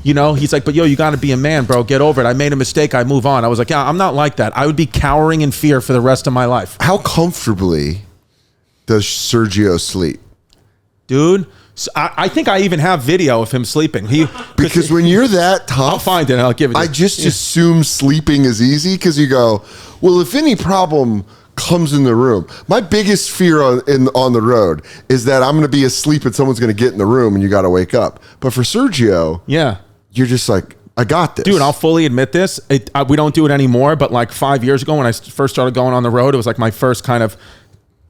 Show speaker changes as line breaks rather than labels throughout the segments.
You know, he's like, but yo, you got to be a man, bro. Get over it. I made a mistake. I move on. I was like, yeah, I'm not like that. I would be cowering in fear for the rest of my life.
How comfortably does Sergio sleep?
Dude, so I think I even have video of him sleeping.
Because when you're that tough,
I'll find it and I'll give it to you.
I just assume sleeping is easy because you go, well, if any problem comes in the room, my biggest fear on the road is that I'm going to be asleep and someone's going to get in the room and you got to wake up. But for Sergio,
yeah,
you're just like, I got this.
Dude, I'll fully admit this. We don't do it anymore, but like 5 years ago when I first started going on the road, it was like my first kind of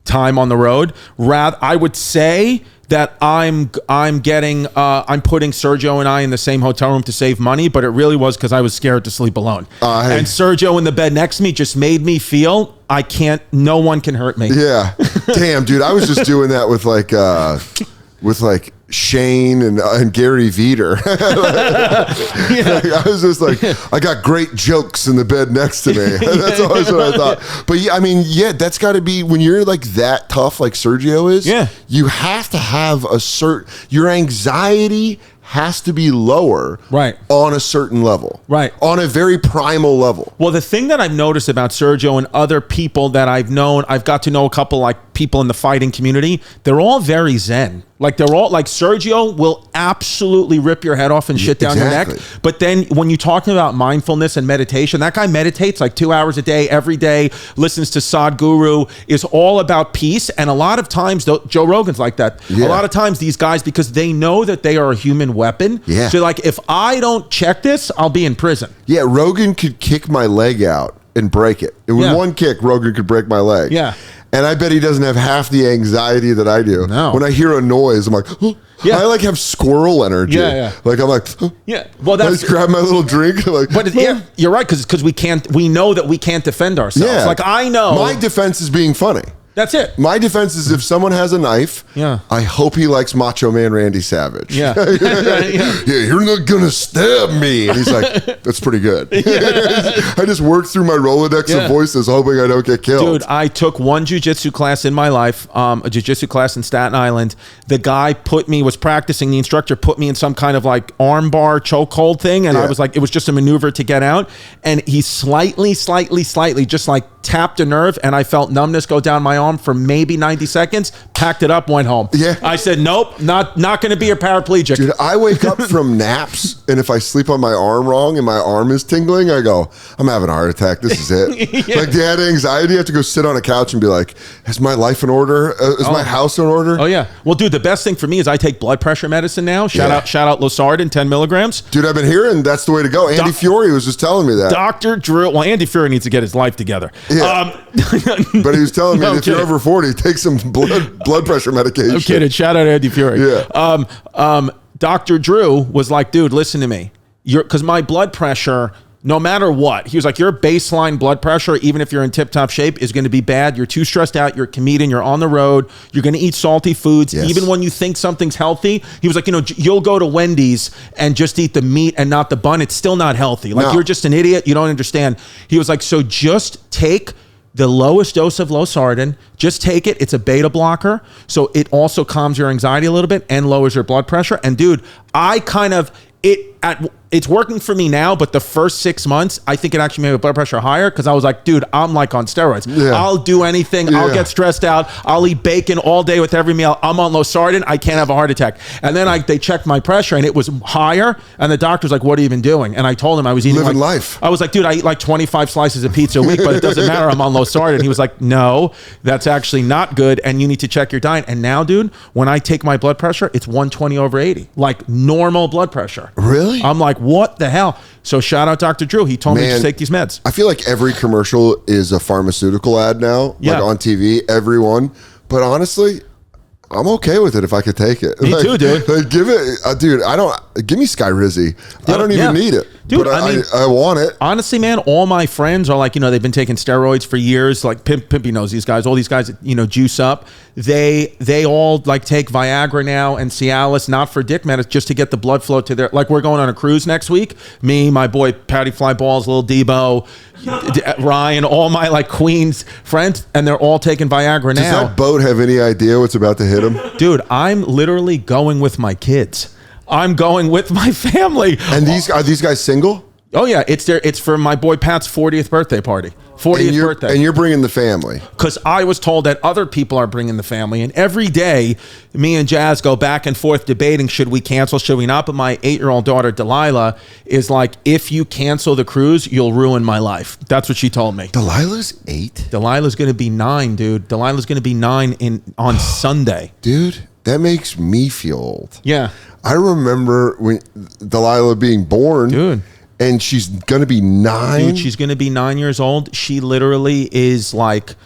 time on the road. I would say that I'm putting Sergio and I in the same hotel room to save money, but it really was because I was scared to sleep alone. Hey. And Sergio in the bed next to me just made me feel no one can hurt me.
Yeah. Damn, dude, I was just doing that with like Shane and Gary Veter. I was just like, I got great jokes in the bed next to me. That's always what I thought. But yeah, I mean, yeah, that's got to be when you're like that tough, like Sergio is. Yeah, you have to have your anxiety has to be lower, right, on a certain level, right, on a very primal level.
Well, the thing that I've noticed about Sergio and other people that I've known, I've got to know a couple like people in the fighting community. They're all very zen. Like they're all like Sergio will absolutely rip your head off and shit down your neck. But then when you're talking about mindfulness and meditation, that guy meditates like 2 hours a day, every day, listens to Sadhguru, is all about peace. And a lot of times, Joe Rogan's like that. Yeah. A lot of times these guys, because they know that they are a human weapon. Yeah. So like, if I don't check this, I'll be in prison.
Yeah, Rogan could kick my leg out and break it. And with one kick, Rogan could break my leg. Yeah. And I bet he doesn't have half the anxiety that I do. No. When I hear a noise, I'm like, oh. Yeah. I like have squirrel energy. Yeah, yeah. Like I'm like, oh. Yeah. Well, that's I just grab my little drink. Like,
but yeah, you're right because we know that we can't defend ourselves. Yeah. Like I know
my defense is being funny.
That's it.
My defense is if someone has a knife, I hope he likes Macho Man Randy Savage. Yeah. You're not going to stab me. And he's like, that's pretty good. I just worked through my Rolodex of voices hoping I don't get killed.
Dude, I took one jiu-jitsu class in my life, a jiu-jitsu class in Staten Island. The guy was practicing, the instructor put me in some kind of like arm bar chokehold thing. And I was like, it was just a maneuver to get out. And he slightly, just like tapped a nerve. And I felt numbness go down my arm for maybe 90 seconds, packed it up, went home. Yeah. I said, nope, not going to be a paraplegic.
Dude, I wake up from naps, and if I sleep on my arm wrong and my arm is tingling, I go, I'm having a heart attack. This is it. Like, you had anxiety, you have to go sit on a couch and be like, is my life in order? Is my house in order?
Oh, yeah. Well, dude, the best thing for me is I take blood pressure medicine now. Shout out Losartan, 10 milligrams.
Dude, I've been hearing that's the way to go. Andy Fiore was just telling me that.
Dr. Drew, well, Andy Fiore needs to get his life together.
Yeah. But he was telling me that if you're over 40, take some blood pressure medication.
I'm kidding. Shout out Andy Fury. Yeah. Dr. Drew was like, dude, listen to me. Because my blood pressure, no matter what, he was like, your baseline blood pressure, even if you're in tip-top shape, is going to be bad. You're too stressed out. You're a comedian. You're on the road. You're going to eat salty foods. Yes. Even when you think something's healthy. He was like, you'll go to Wendy's and just eat the meat and not the bun. It's still not healthy. Like, you're just an idiot. You don't understand. He was like, so just take the lowest dose of Losartan, just take it. It's a beta blocker. So it also calms your anxiety a little bit and lowers your blood pressure. And dude, it's working for me now, but the first 6 months, I think it actually made my blood pressure higher because I was like, dude, I'm like on steroids. Yeah. I'll do anything. Yeah. I'll get stressed out. I'll eat bacon all day with every meal. I'm on Losartan. I can't have a heart attack. And then they checked my pressure and it was higher. And the doctor's like, what have you been doing? And I told him I was eating
living life.
I was like, dude, I eat like 25 slices of pizza a week, but it doesn't matter. I'm on Losartan. He was like, no, that's actually not good. And you need to check your diet. And now, dude, when I take my blood pressure, it's 120/80, like normal blood pressure.
Really?
I'm like, what the hell? So shout out Dr. Drew. He told me to take these meds.
I feel like every commercial is a pharmaceutical ad now, like on TV, everyone. But honestly, I'm okay with it if I could take it.
Me too, dude.
Like, give it, dude. Give me Skyrizi. I don't even need it, dude. But I want it.
Honestly, man, all my friends are like, they've been taking steroids for years. Like Pimpy knows these guys. All these guys, juice up. They all like take Viagra now and Cialis, not for dick medicine, just to get the blood flow to their. Like we're going on a cruise next week. Me, my boy Patty Fly Balls, Lil Debo, Ryan, all my like Queens friends, and they're all taking Viagra now.
Does that boat have any idea what's about to hit them?
Dude, I'm literally going with my kids. I'm going with my family.
And are these guys single?
Oh yeah, it's for my boy Pat's 40th birthday party. 40th birthday.
And you're bringing the family.
Because I was told that other people are bringing the family. And every day, me and Jazz go back and forth debating, should we cancel, should we not? But my 8-year-old daughter, Delilah, is like, if you cancel the cruise, you'll ruin my life. That's what she told me.
Delilah's 8?
Delilah's going to be 9, dude. Delilah's going to be 9 on Sunday.
Dude, that makes me feel old.
Yeah.
I remember when Delilah being born.
Dude.
And she's going to be 9.
Dude, she's going to be 9 years old. She literally is like,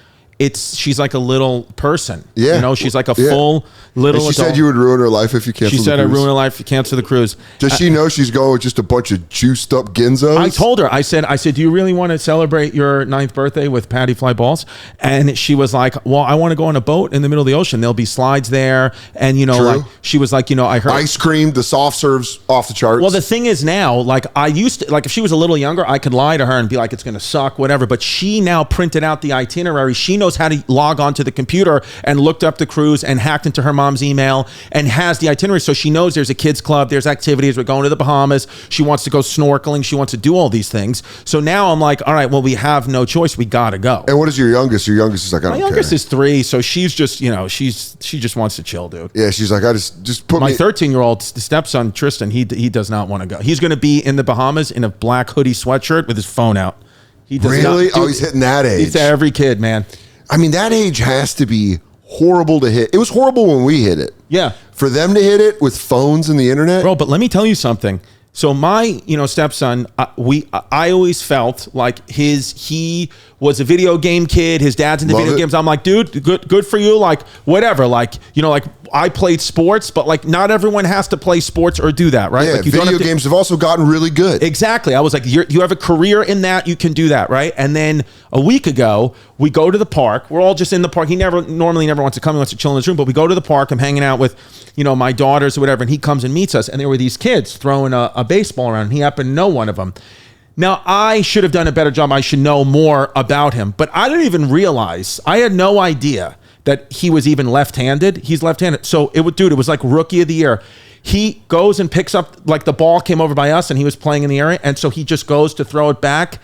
she's like a little person.
Yeah.
You know, she's like a full little
and she
adult.
said you would ruin her life if you canceled the cruise.
She said I'd ruin her life if you cancel the cruise.
Does she know she's going with just a bunch of juiced up Ginzos?
I told her, I said, do you really want to celebrate your 9th birthday with Patty Fly Balls? And she was like, well, I want to go on a boat in the middle of the ocean. There'll be slides there. And, you know, like, she was like, you know, I heard
ice cream, the soft serves off the charts.
Well, the thing is now, like I used to, like if she was a little younger, I could lie to her and be like, it's going to suck, whatever. But she now printed out the itinerary. She knows how to log onto the computer and looked up the cruise and hacked into her mom's email and has the itinerary. So she knows there's a kids club, there's activities. We're going to the Bahamas. She wants to go snorkeling. She wants to do all these things. So now I'm like, all right, well, we have no choice. We got to go.
And what is your youngest? Your youngest is like, I don't care.
My youngest is 3. So she's just, you know, she just wants to chill, dude.
Yeah. She's like, I just put
my 13-year-old stepson, Tristan, he does not want to go. He's going to be in the Bahamas in a black hoodie sweatshirt with his phone out. He does
really?
Not, dude,
he's hitting that age.
It's every kid, man.
I mean, that age has to be horrible to hit. It was horrible when we hit it.
Yeah.
For them to hit it with phones and the internet.
Bro, but let me tell you something. So my, stepson, I always felt like he was a video game kid. His dad's into video games. I'm like, dude, good for you. Like, whatever. Like, like I played sports, but like not everyone has to play sports or do that, right?
Yeah,
like you
video games have also gotten really good.
Exactly. I was like, you have a career in that. You can do that, right? And then a week ago, we go to the park. We're all just in the park. He normally never wants to come. He wants to chill in his room. But we go to the park. I'm hanging out with, my daughters or whatever. And he comes and meets us. And there were these kids throwing a baseball around. And he happened to know one of them. Now, I should have done a better job. I should know more about him. But I didn't even realize. I had no idea that he was even left-handed. He's left-handed. So it was like rookie of the year. He goes and picks up, like the ball came over by us and he was playing in the area. And so he just goes to throw it back.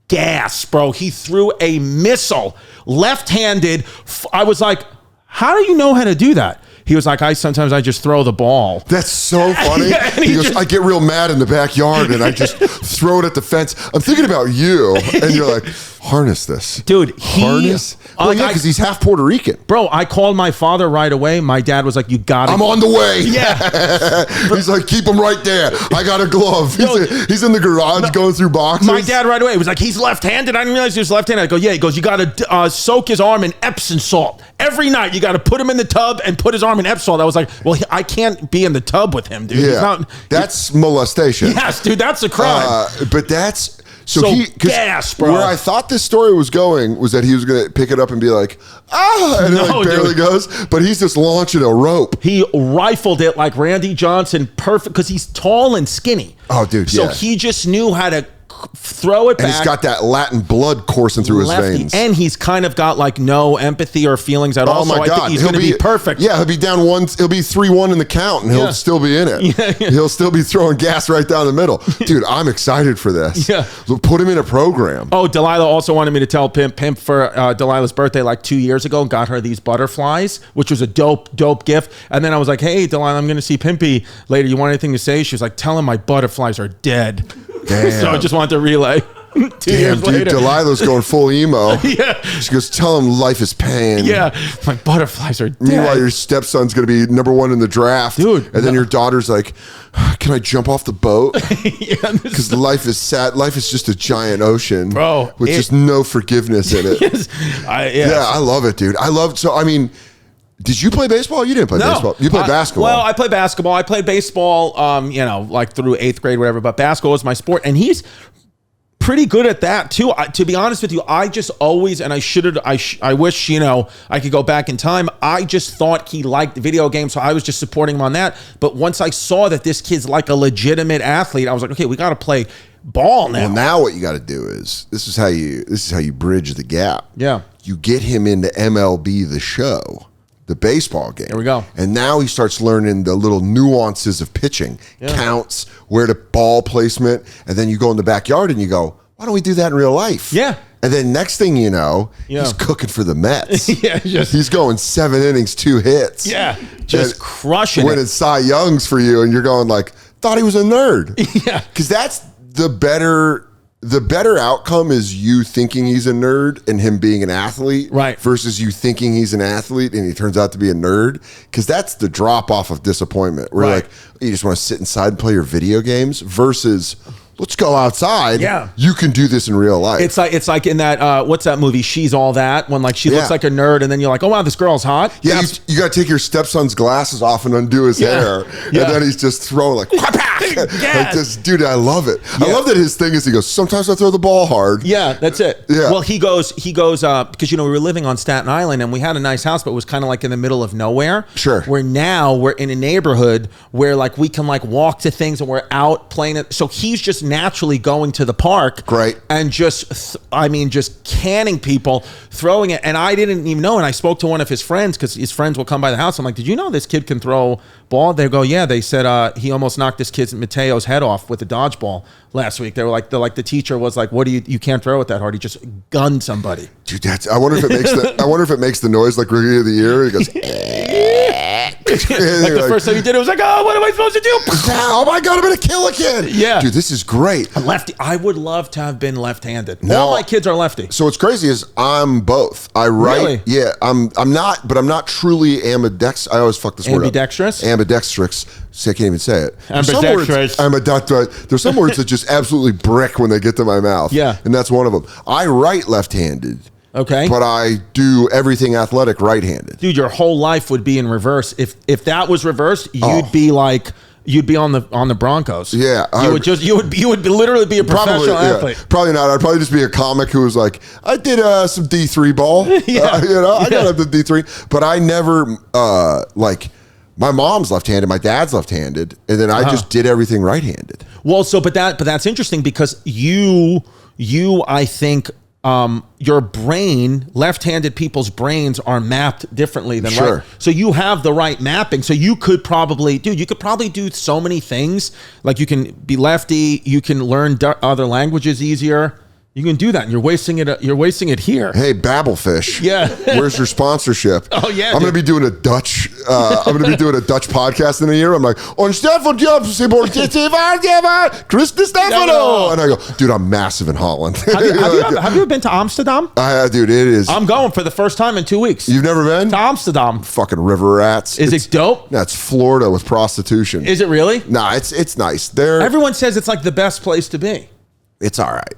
Gas, bro. He threw a missile left-handed. I was like, how do you know how to do that? He was like, sometimes I just throw the ball.
That's so funny. He goes, I get real mad in the backyard and I just throw it at the fence. I'm thinking about you. And you're like, harness this.
Dude,
harness? Well, yeah, because he's half Puerto Rican.
Bro, I called my father right away. My dad was like, you got it.
I'm on the way.
Yeah.
He's like, keep him right there. I got a glove. He's in the garage going through boxes.
My dad right away was like, he's left-handed. I didn't realize he was left-handed. I go, yeah. He goes, you got to soak his arm in Epsom salt. Every night, you got to put him in the tub and put his arm in Epsom salt. I was like, well, I can't be in the tub with him, dude.
Yeah, that's molestation.
Yes, dude, that's a crime.
But that's...
So gas, bro.
Where I thought this story was going was that he was going to pick it up and be like, and it like barely goes, but he's just launching a rope.
He rifled it like Randy Johnson, perfect, because he's tall and skinny.
Oh, dude,
So he just knew how to throw it back.
And he's got that Latin blood coursing through his veins.
And he's kind of got like no empathy or feelings at all.
Oh my God.
I think he's going to be perfect.
Yeah, he'll be down one. He'll be 3-1 in the count and he'll still be in it. Yeah. He'll still be throwing gas right down the middle. Dude, I'm excited for this.
Yeah.
Put him in a program.
Oh, Delilah also wanted me to tell Pimp for Delilah's birthday like 2 years ago, got her these butterflies, which was a dope gift. And then I was like, hey, Delilah, I'm going to see Pimpy later. You want anything to say? She was like, tell him my butterflies are dead. Damn. So I just wanted to relay. 2 years later.
Delilah's going full emo.
Yeah.
She goes, tell him life is pain.
Yeah. My butterflies are dead.
Meanwhile, your stepson's going to be #1 in the draft.
Dude.
And then your daughter's like, can I jump off the boat?
Yeah.
Because life is sad. Life is just a giant ocean.
Bro.
With just no forgiveness in it.
Yes.
Yeah, I love it, dude. Did you play baseball? You didn't play baseball. You played basketball.
Well, I played basketball. I played baseball, like through 8th grade, whatever. But basketball was my sport. And he's pretty good at that too. To be honest with you, I just always, and I wish, I could go back in time. I just thought he liked video games, so I was just supporting him on that. But once I saw that this kid's like a legitimate athlete, I was like, okay, we got to play ball now.
Well, now what you got to do is this is how you bridge the gap.
Yeah.
You get him into MLB The Show. the baseball game.
There we go.
And now he starts learning the little nuances of pitching, counts, where to ball placement. And then you go in the backyard and you go, why don't we do that in real life?
Yeah.
And then next thing you know, he's cooking for the Mets. He's going 7 innings, 2 hits.
Yeah. Just crushing
winning Cy Youngs for you. And you're going like, thought he was a nerd.
Yeah.
Because that's the better outcome is you thinking he's a nerd and him being an athlete,
right?
Versus you thinking he's an athlete and he turns out to be a nerd. Because that's the drop off of disappointment. Where like you just want to sit inside and play your video games versus let's go outside.
Yeah,
you can do this in real life.
It's like in that what's that movie? She's All That, when like she looks like a nerd, and then you're like, oh wow, this girl's hot.
Yeah, you got to take your stepson's glasses off and undo his hair, and then he's just throwing like, like this, dude. I love it. I love that his thing is he goes, sometimes I throw the ball hard.
Yeah, that's it.
Yeah.
Well, he goes because we were living on Staten Island and we had a nice house, but it was kind of like in the middle of nowhere.
Sure.
Where now we're in a neighborhood where like we can like walk to things and we're out playing it. So he's just naturally going to the park,
great,
and just canning people, throwing it. And I didn't even know. And I spoke to one of his friends because his friends will come by the house. I'm like, did you know this kid can throw ball? They go, yeah. They said he almost knocked this kid Mateo's head off with a dodgeball last week. They were like, the teacher was like, what do you can't throw it that hard. He just gunned somebody.
Dude, I wonder if it makes the noise like rookie of the year. He goes.
Like the first time he did it, was like, oh, what am I supposed to do?
Oh my God, I'm going to kill a kid.
Yeah.
Dude, this is great.
A lefty. I would love to have been left-handed.
No,
all my kids are lefty.
So what's crazy is I'm both. I write.
Really?
Yeah, I'm not truly ambidextrous. I always fuck this word up.
Ambidextrous?
Ambidextrous. See, I can't even say it.
Ambidextrous.
There's some words that just absolutely brick when they get to my mouth.
Yeah.
And that's one of them. I write left-handed.
Okay.
But I do everything athletic right-handed.
Dude, your whole life would be in reverse. If that was reversed, you'd be like you'd be on the Broncos.
Yeah.
You would literally be a professional athlete.
Probably not. I'd probably just be a comic who was like, I did some D3 ball. I got up to D3, but I never my mom's left-handed, my dad's left-handed, and then I just did everything right-handed.
Well, but that's interesting because you I think your brain, left-handed people's brains are mapped differently than right. So you have the right mapping. So you could probably, do so many things. Like you can be lefty, you can learn other languages easier. You can do that, and you're wasting it. You're wasting it here.
Hey, Babblefish.
Yeah.
Where's your sponsorship?
Oh yeah.
I'm going to be doing a Dutch. I'm going to be doing a Dutch podcast in a year. I'm like, on Stefano, Chris Distefano, and I go, dude, I'm massive in Holland.
Have you ever been to Amsterdam?
Dude, it is.
I'm going for the first time in 2 weeks.
You've never been
to Amsterdam?
Fucking river rats.
Is it dope?
That's Florida with prostitution.
Is it really?
Nah, it's nice. Everyone
says it's like the best place to be.
It's all right.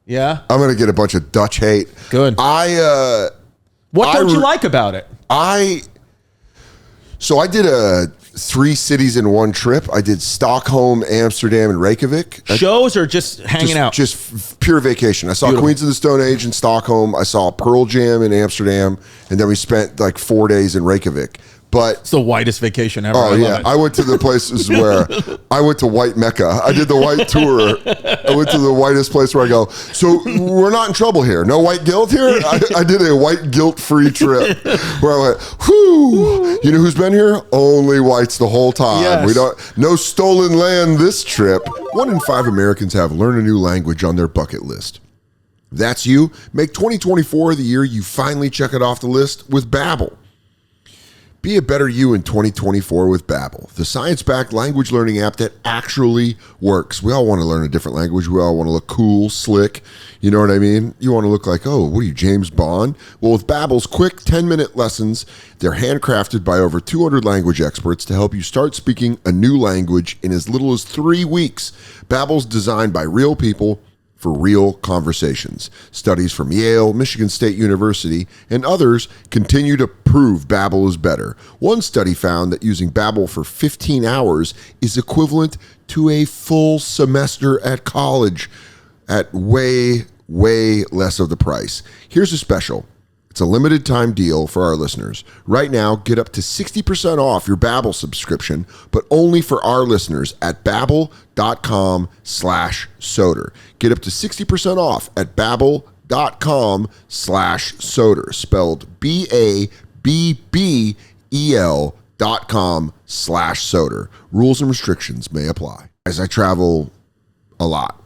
Yeah,
I'm gonna get a bunch of Dutch hate.
Good.
What
don't you like about it?
So I did 3 cities in one trip. I did Stockholm, Amsterdam, and Reykjavik.
Shows or just hanging out?
Just pure vacation. I saw Queens of the Stone Age in Stockholm. I saw Pearl Jam in Amsterdam, and then we spent like 4 days in Reykjavik. But
it's the whitest vacation ever.
Oh, yeah. I went to the places where I went to White Mecca. I did the white tour. I went to the whitest place where I go, so we're not in trouble here. No white guilt here? I did a white guilt-free trip where I went, whew. You know who's been here? Only whites the whole time.
Yes.
No stolen land this trip. 1 in 5 Americans have learn a new language on their bucket list. If that's you, make 2024 the year you finally check it off the list with Babbel. Be a better you in 2024 with Babbel, the science-backed language learning app that actually works. We all want to learn a different language. We all want to look cool, slick. You know what I mean? You want to look like, oh, what are you, James Bond? Well, with Babbel's quick 10-minute lessons, they're handcrafted by over 200 language experts to help you start speaking a new language in as little as 3 weeks. Babbel's designed by real people for real conversations. Studies from Yale, Michigan State University, and others continue to prove Babbel is better. One study found that using Babbel for 15 hours is equivalent to a full semester at college at way less of the price. Here's a special. It's a limited time deal for our listeners. Right now, get up to 60% off your Babbel subscription, but only for our listeners at babbel.com/Soder. Get up to 60% off at babbel.com/Soder, spelled BABBEL. el.com/Soder. Rules and restrictions may apply. As I travel a lot,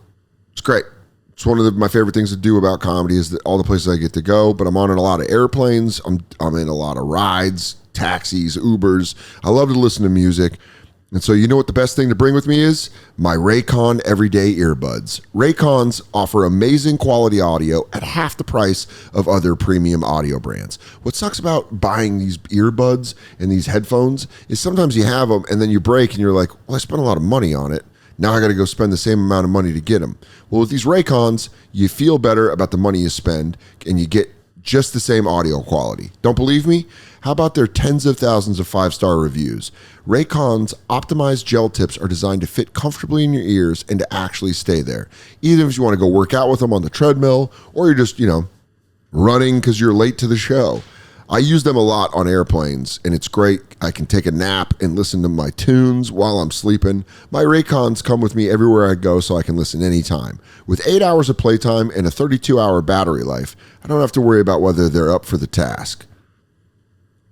it's great. It's one of my favorite things to do about comedy is that all the places I get to go, but I'm on a lot of airplanes. I'm in a lot of rides, taxis, Ubers. I love to listen to music. And so you know what the best thing to bring with me is? My Raycon Everyday Earbuds. Raycons offer amazing quality audio at half the price of other premium audio brands. What sucks about buying these earbuds and these headphones is sometimes you have them and then you break and you're like, well, I spent a lot of money on it. Now I got to go spend the same amount of money to get them. Well, with these Raycons, you feel better about the money you spend and you get just the same audio quality. Don't believe me? How about their tens of thousands of 5-star reviews? Raycon's optimized gel tips are designed to fit comfortably in your ears and to actually stay there. Either if you want to go work out with them on the treadmill or you're just, running because you're late to the show. I use them a lot on airplanes, and it's great. I can take a nap and listen to my tunes while I'm sleeping. My Raycons come with me everywhere I go so I can listen anytime. With 8 hours of playtime and a 32-hour battery life, I don't have to worry about whether they're up for the task.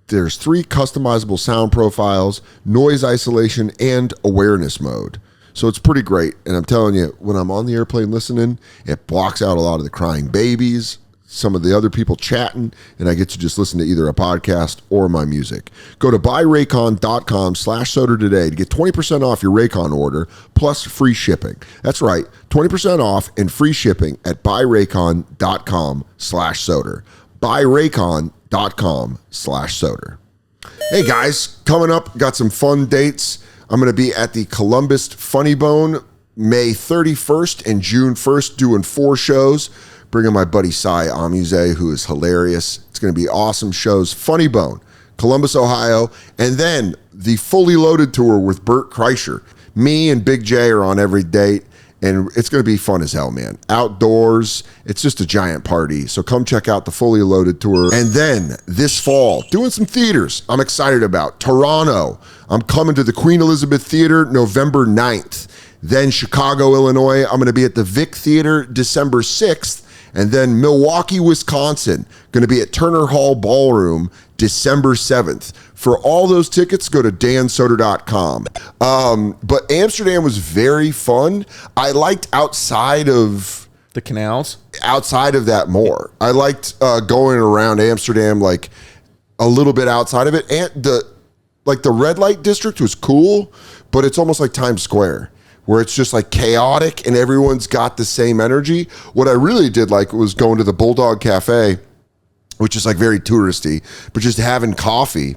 There's 3 customizable sound profiles, noise isolation, and awareness mode. So it's pretty great. And I'm telling you, when I'm on the airplane listening, it blocks out a lot of the crying babies, some of the other people chatting, and I get to just listen to either a podcast or my music. Go to buyraycon.com/Soder today to get 20% off your Raycon order plus free shipping. That's right, 20% off and free shipping at buyraycon.com/Soder. buyraycon.com/Soder. Hey guys, coming up, got some fun dates. I'm going to be at the Columbus Funny Bone May 31st and June 1st doing 4 shows. Bringing my buddy Cy Amuze, who is hilarious. It's going to be awesome shows. Funny Bone, Columbus, Ohio. And then the Fully Loaded tour with Bert Kreischer. Me and Big J are on every date. And it's going to be fun as hell, man. Outdoors. It's just a giant party. So come check out the Fully Loaded tour. And then this fall, doing some theaters I'm excited about. Toronto. I'm coming to the Queen Elizabeth Theatre November 9th. Then Chicago, Illinois. I'm going to be at the Vic Theatre December 6th. And then Milwaukee, Wisconsin, going to be at Turner Hall Ballroom December 7th. For all those tickets, go to dansoder.com. But Amsterdam was very fun. I liked outside of
the canals,
outside of that more. I liked going around Amsterdam, like a little bit outside of it. And the red light district was cool, but it's almost like Times Square, where it's just like chaotic and everyone's got the same energy. What I really did like was going to the Bulldog Cafe, which is like very touristy, but just having coffee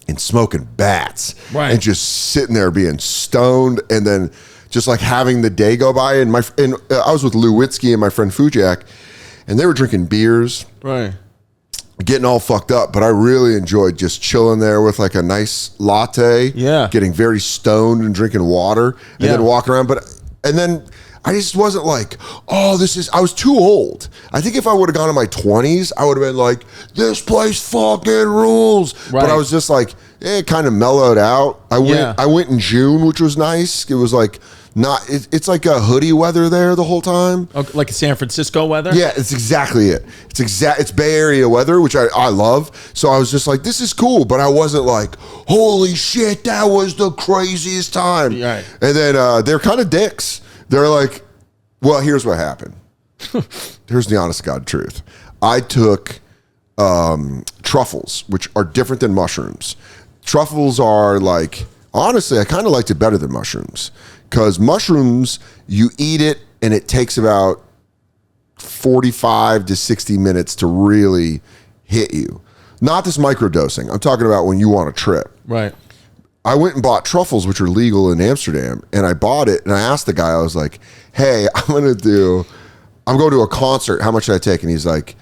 and smoking bats, right, and just sitting there being stoned, and then just like having the day go by. And I was with Lou Witzke and my friend Fujak, and they were drinking beers,
right,
getting all fucked up, but I really enjoyed just chilling there with like a nice latte, getting very stoned and drinking water, and then walking around. And then I just wasn't like, I was too old. I think if I would have gone in my 20s, I would have been like, this place fucking rules. Right. But I was just like, it kind of mellowed out. I went in June, which was nice. It was like, it's like a hoodie weather there the whole time.
Okay, like a San Francisco weather?
Yeah, it's exactly it. It's Bay Area weather, which I love. So I was just like, this is cool. But I wasn't like, holy shit, that was the craziest time. Right. And then they're kind of dicks. They're like, well, here's what happened. Here's the honest to God truth. I took truffles, which are different than mushrooms. Truffles are like, honestly, I kind of liked it better than mushrooms. Because mushrooms, you eat it and it takes about 45 to 60 minutes to really hit you. Not this microdosing. I'm talking about when you want a trip.
Right.
I went and bought truffles, which are legal in Amsterdam, and I bought it, and I asked the guy, I was like, hey, I'm going to a concert. How much should I take? And he's like,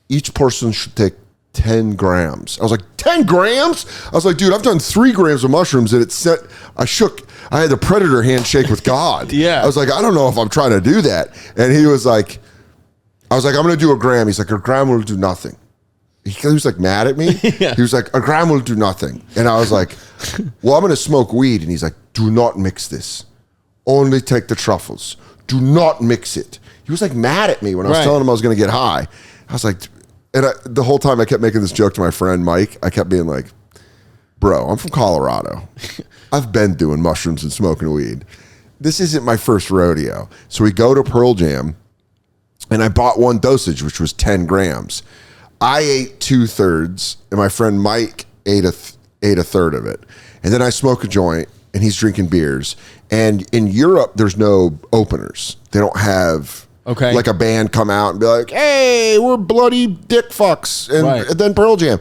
each person should take 10 grams. I was like, 10 grams? I was like, dude, I've done 3 grams of mushrooms, and I had the predator handshake with God.
Yeah.
I was like, I don't know if I'm trying to do that. And he was like, I'm going to do a gram. He's like, a gram will do nothing. He was like mad at me. Yeah. He was like, a gram will do nothing. And I was like, well, I'm going to smoke weed. And he's like, do not mix this. Only take the truffles. Do not mix it. He was like mad at me when I was telling him I was going to get high. I was like, the whole time I kept making this joke to my friend Mike. I kept being like, bro, I'm from Colorado. I've been doing mushrooms and smoking weed. This isn't my first rodeo. So we go to Pearl Jam, and I bought one dosage, which was 10 grams. I ate 2/3, and my friend Mike ate a third of it. And then I smoke a joint, and he's drinking beers. And in Europe, there's no openers. They don't have like a band come out and be like, hey, we're bloody dick fucks. And then Pearl Jam.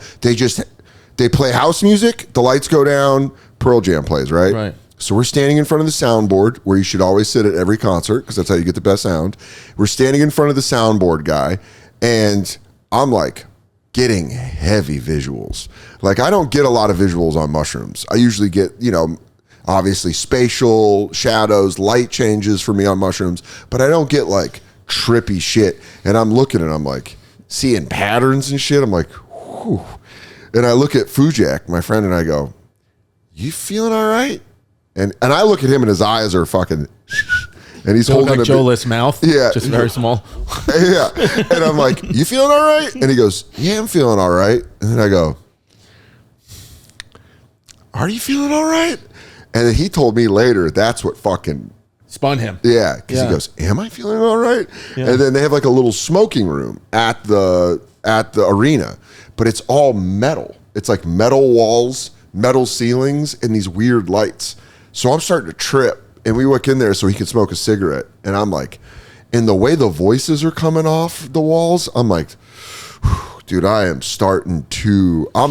They play house music, the lights go down, Pearl Jam plays, right?
Right.
So we're standing in front of the soundboard, where you should always sit at every concert, because that's how you get the best sound. We're standing in front of the soundboard guy, and I'm like getting heavy visuals. Like, I don't get a lot of visuals on mushrooms. I usually get, obviously spatial, shadows, light changes for me on mushrooms, but I don't get like trippy shit. And I'm looking and I'm like seeing patterns and shit. I'm like, whew. And I look at Fujak, my friend, and I go, you feeling all right? And I look at him and his eyes are fucking, and he's holding
like Joe List's mouth.
Yeah.
Just very small.
Yeah. And I'm like, you feeling all right? And he goes, yeah, I'm feeling all right. And then I go, are you feeling all right? And then he told me later, that's what fucking
spun him.
Yeah. Because he goes, am I feeling all right?
Yeah.
And then they have like a little smoking room at the arena, but it's all metal. It's like metal walls, metal ceilings, and these weird lights. So I'm starting to trip, and we walk in there so he could smoke a cigarette. And I'm like, and the way the voices are coming off the walls, I'm like, dude, I'm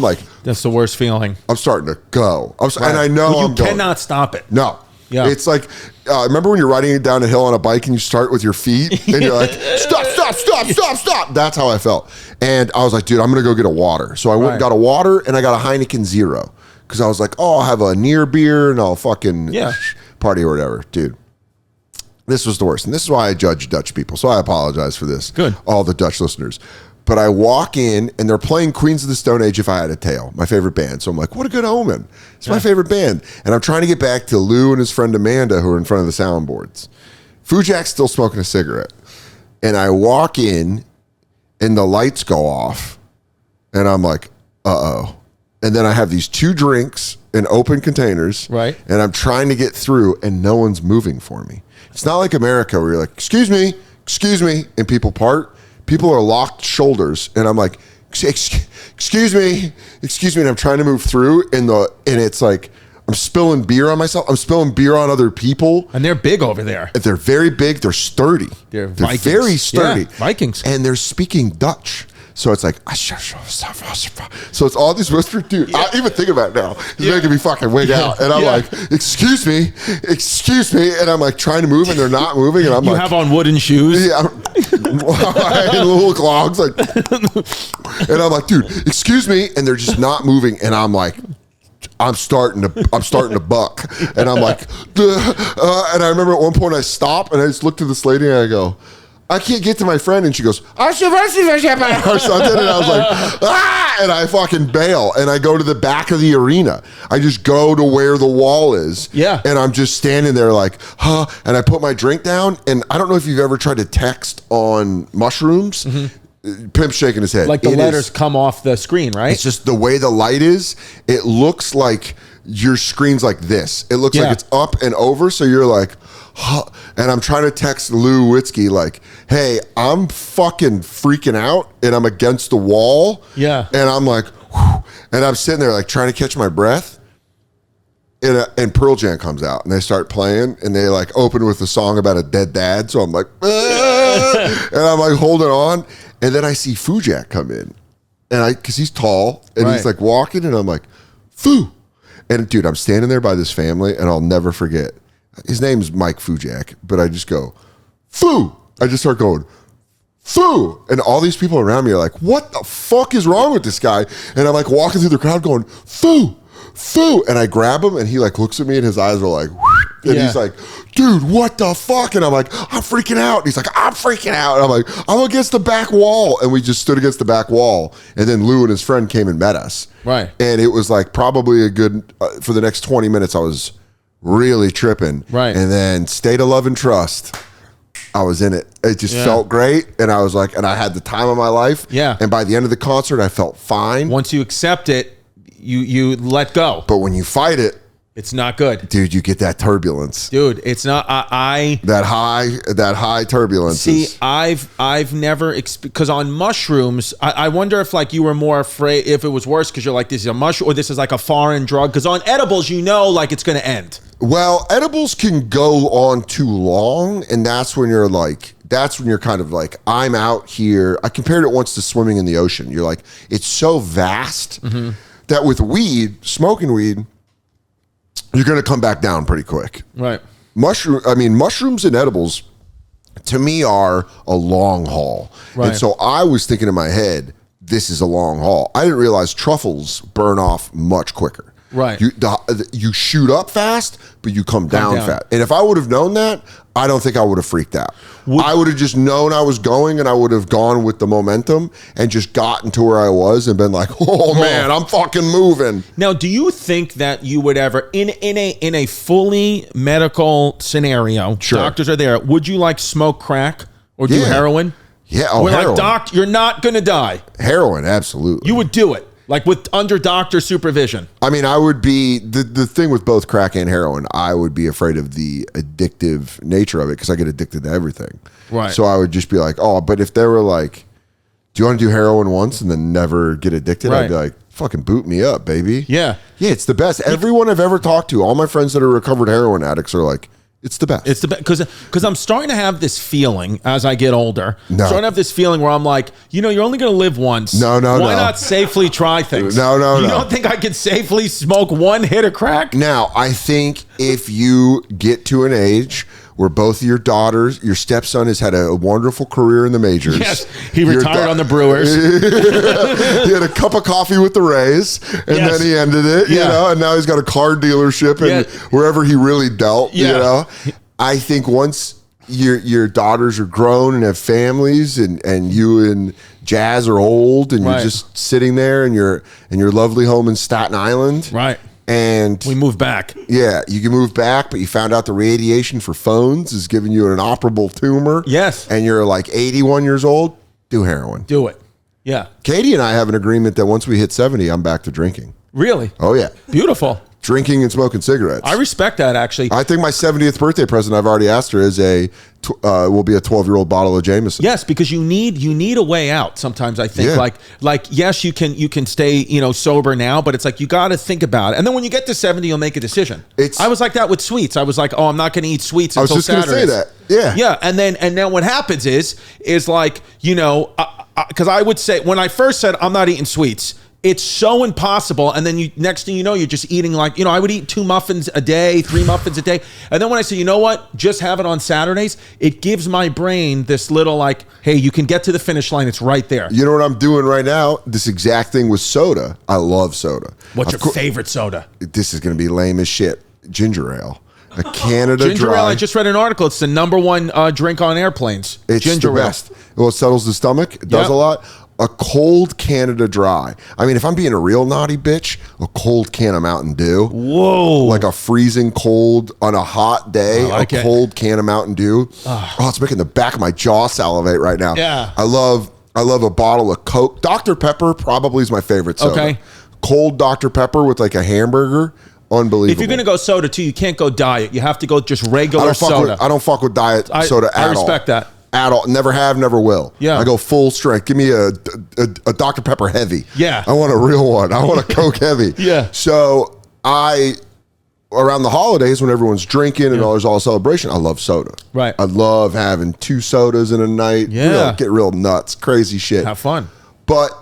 like,
that's the worst feeling.
I'm starting to go. And I know
well, you cannot stop it.
No.
Yeah.
It's like, remember when you're riding down a hill on a bike and you start with your feet and you're like, stop. That's how I felt. And I was like, dude, I'm going to go get a water. So I went and got a water, and I got a Heineken Zero. Because I was like, oh, I'll have a near beer and I'll fucking party or whatever. Dude, this was the worst. And this is why I judge Dutch people. So I apologize for this.
Good.
All the Dutch listeners. But I walk in, and they're playing Queens of the Stone Age, If I Had a Tail, my favorite band. So I'm like, what a good omen. It's my favorite band. And I'm trying to get back to Lou and his friend Amanda, who are in front of the soundboards. Fujak's still smoking a cigarette. And I walk in, and the lights go off. And I'm like, uh-oh. And then I have these 2 drinks in open containers.
Right.
And I'm trying to get through, and no one's moving for me. It's not like America where you're like, excuse me, and people part. People are locked shoulders, and I'm like, excuse me, and I'm trying to move through, and it's like I'm spilling beer on myself. I'm spilling beer on other people.
And they're big over there.
They're very big. They're sturdy.
They're
very sturdy.
Yeah, Vikings.
And they're speaking Dutch. So it's like, so it's all these whispered, dude. I even think about it now. It's making me fucking wig out. And I'm like, excuse me. And I'm like trying to move, and they're not moving. And I'm
you
like,
have on wooden shoes.
Yeah. Little clogs. Like, and I'm like, dude, excuse me. And they're just not moving. And I'm like, I'm starting to buck. And I'm like, and I remember at one point I stopped, and I just looked at this lady, and I go, I can't get to my friend, and she goes, or something, and I was like, ah, and I fucking bail, and I go to the back of the arena. I just go to where the wall is, and I'm just standing there like, huh, and I put my drink down, and I don't know if you've ever tried to text on mushrooms. Pimp's shaking his head.
Like the letters come off the screen, right?
It's just the way the light is, it looks like your screen's like this. It looks like it's up and over, so you're like, huh. And I'm trying to text Lou Witzke like, hey, I'm fucking freaking out, and I'm against the wall. Yeah. And I'm like, whew, and I'm sitting there like trying to catch my breath. And Pearl Jam comes out, and they start playing, and they like open with a song about a dead dad. So I'm like, ah! And I'm like holding on. And then I see Fujak come in, and because he's tall, and he's like walking, and I'm like, Fu. And dude, I'm standing there by this family, and I'll never forget. His name's Mike Fujak, but I just go, Fu. I just start going, Fu. And all these people around me are like, what the fuck is wrong with this guy? And I'm like walking through the crowd going, Fu. And I grab him, and he like looks at me, and his eyes are like, and he's like, dude, what the fuck? And I'm like, I'm freaking out. And he's like, I'm freaking out. And I'm like, I'm against the back wall. And we just stood against the back wall. And then Lou and his friend came and met us. Right. And it was like probably a good, for the next 20 minutes, I was really tripping. Right. And then State of Love and Trust, I was in it. It just felt great. And I was like, and I had the time of my life. Yeah. And by the end of the concert, I felt fine.
Once you accept it,
you
let go.
But when you fight it,
it's not good,
dude. You get that turbulence,
dude. It's not.
That high turbulence.
See, I've never because on mushrooms, I wonder if like you were more afraid if it was worse because you're like, this is a mushroom or this is like a foreign drug. Because on edibles, like it's going to end.
Well, edibles can go on too long, and that's when you're kind of like, I'm out here. I compared it once to swimming in the ocean. You're like, it's so vast that with smoking weed, you're going to come back down pretty quick.
Right.
Mushrooms and edibles, to me, are a long haul. Right. And so I was thinking in my head, this is a long haul. I didn't realize truffles burn off much quicker.
Right.
You shoot up fast, but you come down fast. And if I would have known that, I don't think I would have freaked out. I would have just known I was going, and I would have gone with the momentum and just gotten to where I was and been like, oh man, I'm fucking moving.
Now, do you think that you would ever, in a fully medical scenario, doctors are there, would you like smoke crack or do heroin?
Yeah,
We're
heroin.
like, doc, you're not going to die.
Heroin, absolutely.
You would do it. Like under doctor supervision.
I mean, I would be, the thing with both crack and heroin, I would be afraid of the addictive nature of it because I get addicted to everything.
Right.
So I would just be like, oh, but if they were like, do you want to do heroin once and then never get addicted? I'd be like, fucking boot me up, baby.
Yeah.
Yeah, it's the best. Everyone I've ever talked to, all my friends that are recovered heroin addicts are like, it's the best.
It's the best because I'm starting to have this feeling as I get older. Starting to have this feeling where I'm like, you're only going to live once. Why not safely try things?
You
don't think I could safely smoke one hit of crack?
Now, I think if you get to an age where both of your daughters, your stepson has had a wonderful career in the majors.
Yes, he retired on the Brewers.
He had a cup of coffee with the Rays, and then he ended it, and now he's got a car dealership and wherever he really dealt, I think once your daughters are grown and have families and you and Jazz are old and you're just sitting there in your lovely home in Staten Island.
Right.
And
we move back.
Yeah, you can move back, but you found out the radiation for phones is giving you an inoperable tumor.
Yes.
And you're like 81 years old, do heroin.
Do it. Yeah.
Katie and I have an agreement that once we hit 70, I'm back to drinking.
Really?
Oh, yeah.
Beautiful.
Drinking and smoking cigarettes.
I respect that, actually.
I think my 70th birthday present, I've already asked her, will be a 12-year-old bottle of Jameson.
Yes, because you need a way out. Sometimes I think like yes, you can stay sober now, but it's like you got to think about it. And then when you get to 70, you'll make a decision. I was like that with sweets. I was like, oh, I'm not going to eat sweets until Saturday. I was just going to
say that. Yeah.
Yeah, and then what happens is like because I would say when I first said I'm not eating sweets. It's so impossible. And then next thing you know, you're just eating like, I would eat 2 muffins a day, 3 muffins a day. And then when I say, you know what, just have it on Saturdays, it gives my brain this little like, hey, you can get to the finish line. It's right there.
You know what I'm doing right now? This exact thing with soda. I love soda.
What's your favorite soda?
This is going to be lame as shit. Ginger ale. A Canada
Ginger
Dry.
ale, I just read an article. It's the #1 drink on airplanes.
It's
ginger
the best. Well, it settles the stomach. It does a lot. A cold Canada Dry. I mean, if I'm being a real naughty bitch, a cold can of Mountain Dew.
Whoa.
Like a freezing cold on a hot day, cold can of Mountain Dew. Oh, it's making the back of my jaw salivate right now.
Yeah.
I love a bottle of Coke. Dr. Pepper probably is my favorite soda. Okay. Cold Dr. Pepper with like a hamburger. Unbelievable.
If you're going to go soda too, you can't go diet. You have to go just regular soda.
I don't fuck with diet soda at all.
I respect that.
At all. Never have, never will.
Yeah.
I go full strength. Give me a Dr. Pepper heavy.
Yeah.
I want a real one. I want a Coke heavy.
Yeah.
So around the holidays when everyone's drinking and there's all celebration, I love soda.
Right.
I love having 2 sodas in a night.
Yeah.
Get real nuts. Crazy shit.
Have fun.
But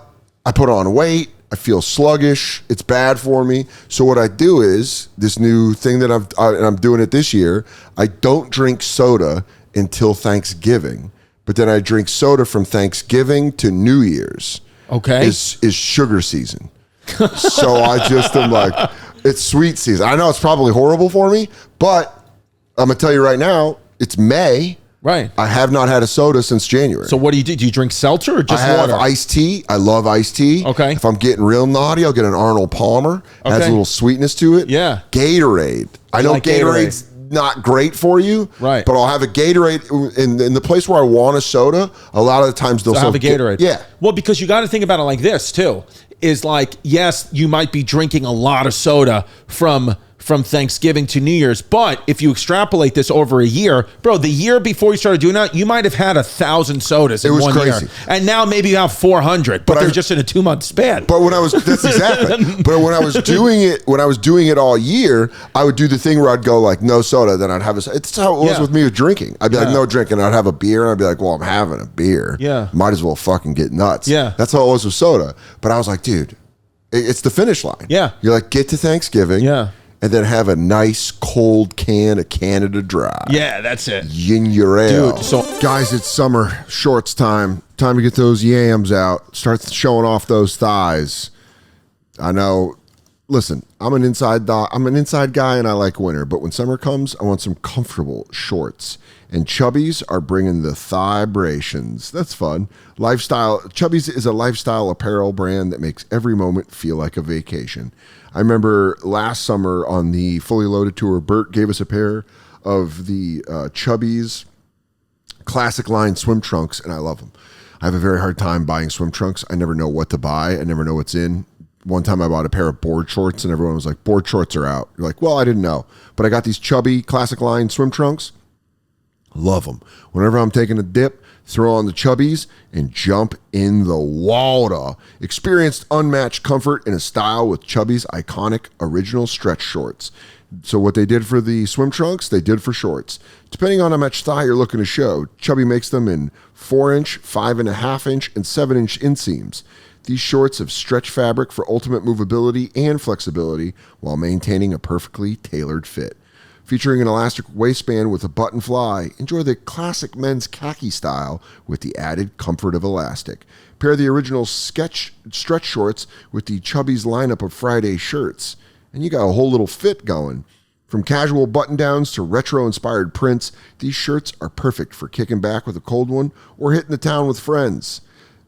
I put on weight. I feel sluggish. It's bad for me. So what I do is this new thing that I'm doing it this year. I don't drink soda until Thanksgiving, but then I drink soda from Thanksgiving to New Year's.
Okay,
is sugar season. So I just am like, it's sweet season. I know it's probably horrible for me, but I'm gonna tell you right now, it's May.
Right.
I have not had a soda since January.
So what do you do? Do you drink seltzer or just water?
I have iced tea. I love iced tea.
Okay.
If I'm getting real naughty, I'll get an Arnold Palmer. It has a little sweetness to it.
Yeah.
Gatorade. I know Gatorade's not great for you.
Right.
But I'll have a Gatorade in the place where I want a soda. A lot of the times they'll
have a Gatorade.
Yeah.
Well, because you got to think about it like this too. is like, yes, you might be drinking a lot of soda from Thanksgiving to New Year's, but if you extrapolate this over a year, bro, the year before you started doing that, you might have had 1,000 sodas in one year, and now maybe you have 400, but they're just in a 2-month span.
But that's exactly. But when I was doing it all year, I would do the thing where I'd go like no soda, then I'd have it's how it was with me with drinking. I'd be like no drinking, I'd have a beer, and I'd be like, well, I'm having a beer.
Yeah,
might as well fucking get nuts.
Yeah,
that's how it was with soda. But I was like, dude, it's the finish line.
Yeah,
you're like, get to Thanksgiving.
Yeah.
And then have a nice cold can of Canada Dry.
Yeah, that's it.
Yin your ale.
Dude, so
guys, it's summer. Shorts time. Time to get those yams out. Start showing off those thighs. I know. Listen, I'm an inside guy and I like winter. But when summer comes, I want some comfortable shorts. And Chubbies are bringing the thigh-brations. That's fun. Chubbies is a lifestyle apparel brand that makes every moment feel like a vacation. I remember last summer on the Fully Loaded tour, Bert gave us a pair of the Chubbies classic line swim trunks, and I love them. I have a very hard time buying swim trunks. I never know what to buy. I never know what's in. One time I bought a pair of board shorts, and everyone was like, board shorts are out. You're like, well, I didn't know. But I got these Chubby classic line swim trunks. Love them. Whenever I'm taking a dip, throw on the Chubbies and jump in the water. Experience unmatched comfort in a style with Chubbies' iconic original stretch shorts. So what they did for the swim trunks, they did for shorts. Depending on how much thigh you're looking to show, Chubby makes them in 4-inch, 5.5-inch, and 7-inch inseams. These shorts have stretch fabric for ultimate movability and flexibility while maintaining a perfectly tailored fit. Featuring an elastic waistband with a button fly, enjoy the classic men's khaki style with the added comfort of elastic. Pair the original stretch shorts with the Chubbies lineup of Friday shirts, and you got a whole little fit going. From casual button-downs to retro-inspired prints, these shirts are perfect for kicking back with a cold one or hitting the town with friends.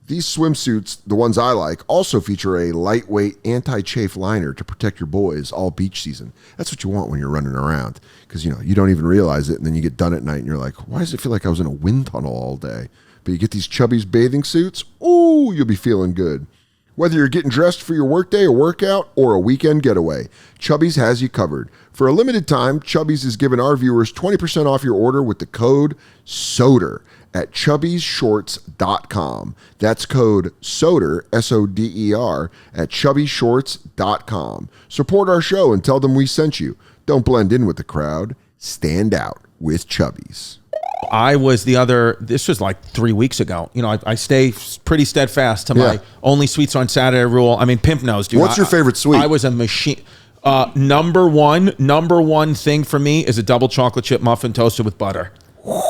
These swimsuits, the ones I like, also feature a lightweight anti-chafe liner to protect your boys all beach season. That's what you want when you're running around because, you don't even realize it, and then you get done at night and you're like, why does it feel like I was in a wind tunnel all day? But you get these Chubbies bathing suits, ooh, you'll be feeling good. Whether you're getting dressed for your workday or workout or a weekend getaway, Chubbies has you covered. For a limited time, Chubbies is giving our viewers 20% off your order with the code SODER at chubbiesshorts.com. That's code SODER, S-O-D-E-R, at chubbiesshorts.com. Support our show and tell them we sent you. Don't blend in with the crowd. Stand out with Chubbies.
This was like 3 weeks ago. I stay pretty steadfast to my only sweets on Saturday rule. I mean, Pimp knows, dude.
What's your favorite sweet?
I was a machine. Number one thing for me is a double chocolate chip muffin toasted with butter.